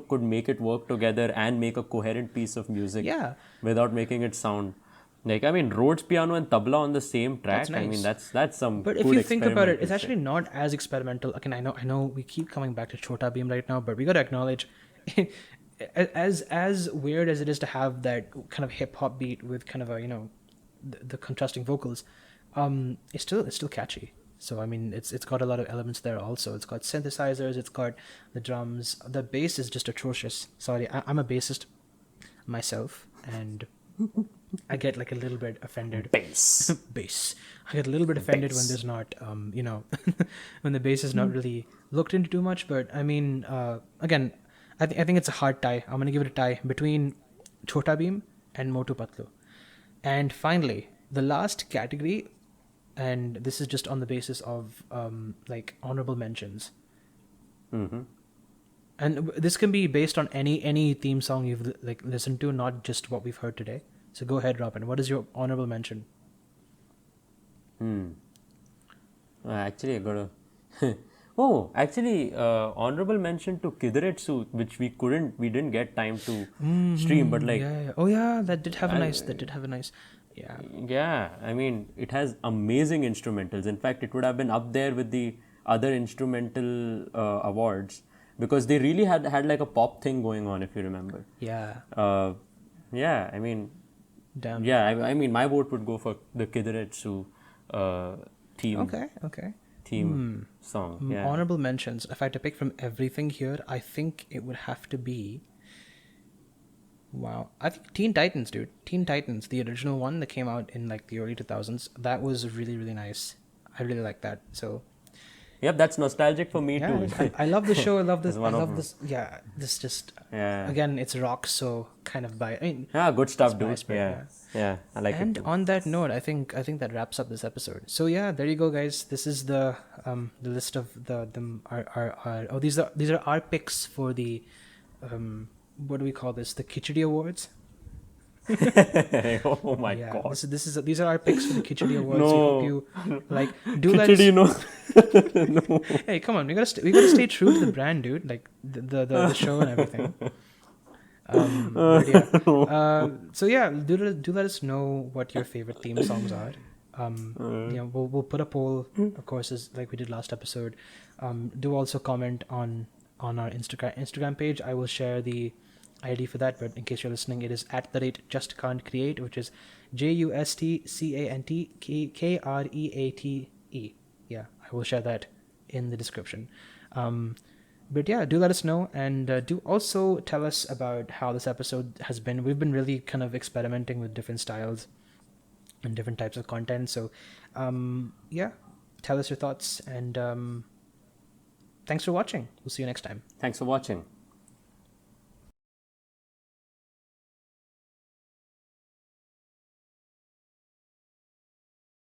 could make it work together and make a coherent piece of music. Yeah. Without making it sound Like, I mean, Rhodes piano and tabla on the same track. That's I mean, nice. that's some. But if good you think about it, it's experimental actually shit. not as experimental. Again, I know we keep coming back to Chota Bheem right now, but we got to acknowledge, as weird as it is to have that kind of hip hop beat with kind of a the contrasting vocals, it's still catchy. So I mean, it's got a lot of elements there also. It's got synthesizers, it's got the drums. The bass is just atrocious. Sorry, I'm a bassist myself, and I get like a little bit offended. Bass. Bass. I get a little bit offended when there's not, when the bass is not really looked into too much. But I mean, again, I think it's a hard tie. I'm gonna give it a tie between Chota Bheem and Motu Patlu. And finally, the last category, and this is just on the basis of like honorable mentions. Mm-hmm. And this can be based on any theme song you've like listened to, not just what we've heard today. So go ahead, Robin. What is your honorable mention? Actually, I got a. Honorable mention to Kidaretsu, which we didn't get time to stream, but like, Yeah. Oh yeah, that did have a nice. Yeah. yeah, I mean, it has amazing instrumentals. In fact, it would have been up there with the other instrumental awards because they really had like a pop thing going on, if you remember. Yeah. Yeah, I mean, Damn. yeah, I mean, my vote would go for the Kidaretsu theme. Okay. Theme song. Yeah. Honorable mentions. If I had to pick from everything here, I think it would have to be. Wow, I think Teen Titans, dude. Teen Titans, the original one that came out in like the early 2000s. That was really really nice. I really like that. So Yep, that's nostalgic for me yeah, too. I love the show. I love this. It's I one of love them. this. Yeah, this just Yeah. again, it's rock, so kind of by. I mean, Yeah, good stuff, dude. biased, but Yeah, I like and it too. on that note, I think that wraps up this episode. So yeah, there you go, guys. This is the list of our these are our picks for the what do we call this? The Khichdi Awards. Oh my Yeah, god. these are our picks for the Khichdi Awards. No. We hope you like do let Khichdi, us, no. Hey, come on, we gotta stay true to the brand, dude. Like the show and everything. But yeah. So yeah, do let us know what your favorite theme songs are. We'll put a poll, of course, as like we did last episode. Do also comment on our Instagram page. I will share the ID for that, but in case you're listening, it is @justcantcreate, which is JUSTCANTCANTCREATE. Yeah, I will share that in the description. But yeah, do let us know, and do also tell us about how this episode has been. We've been really kind of experimenting with different styles and different types of content. So yeah, tell us your thoughts, and thanks for watching. We'll see you next time. Thanks for watching.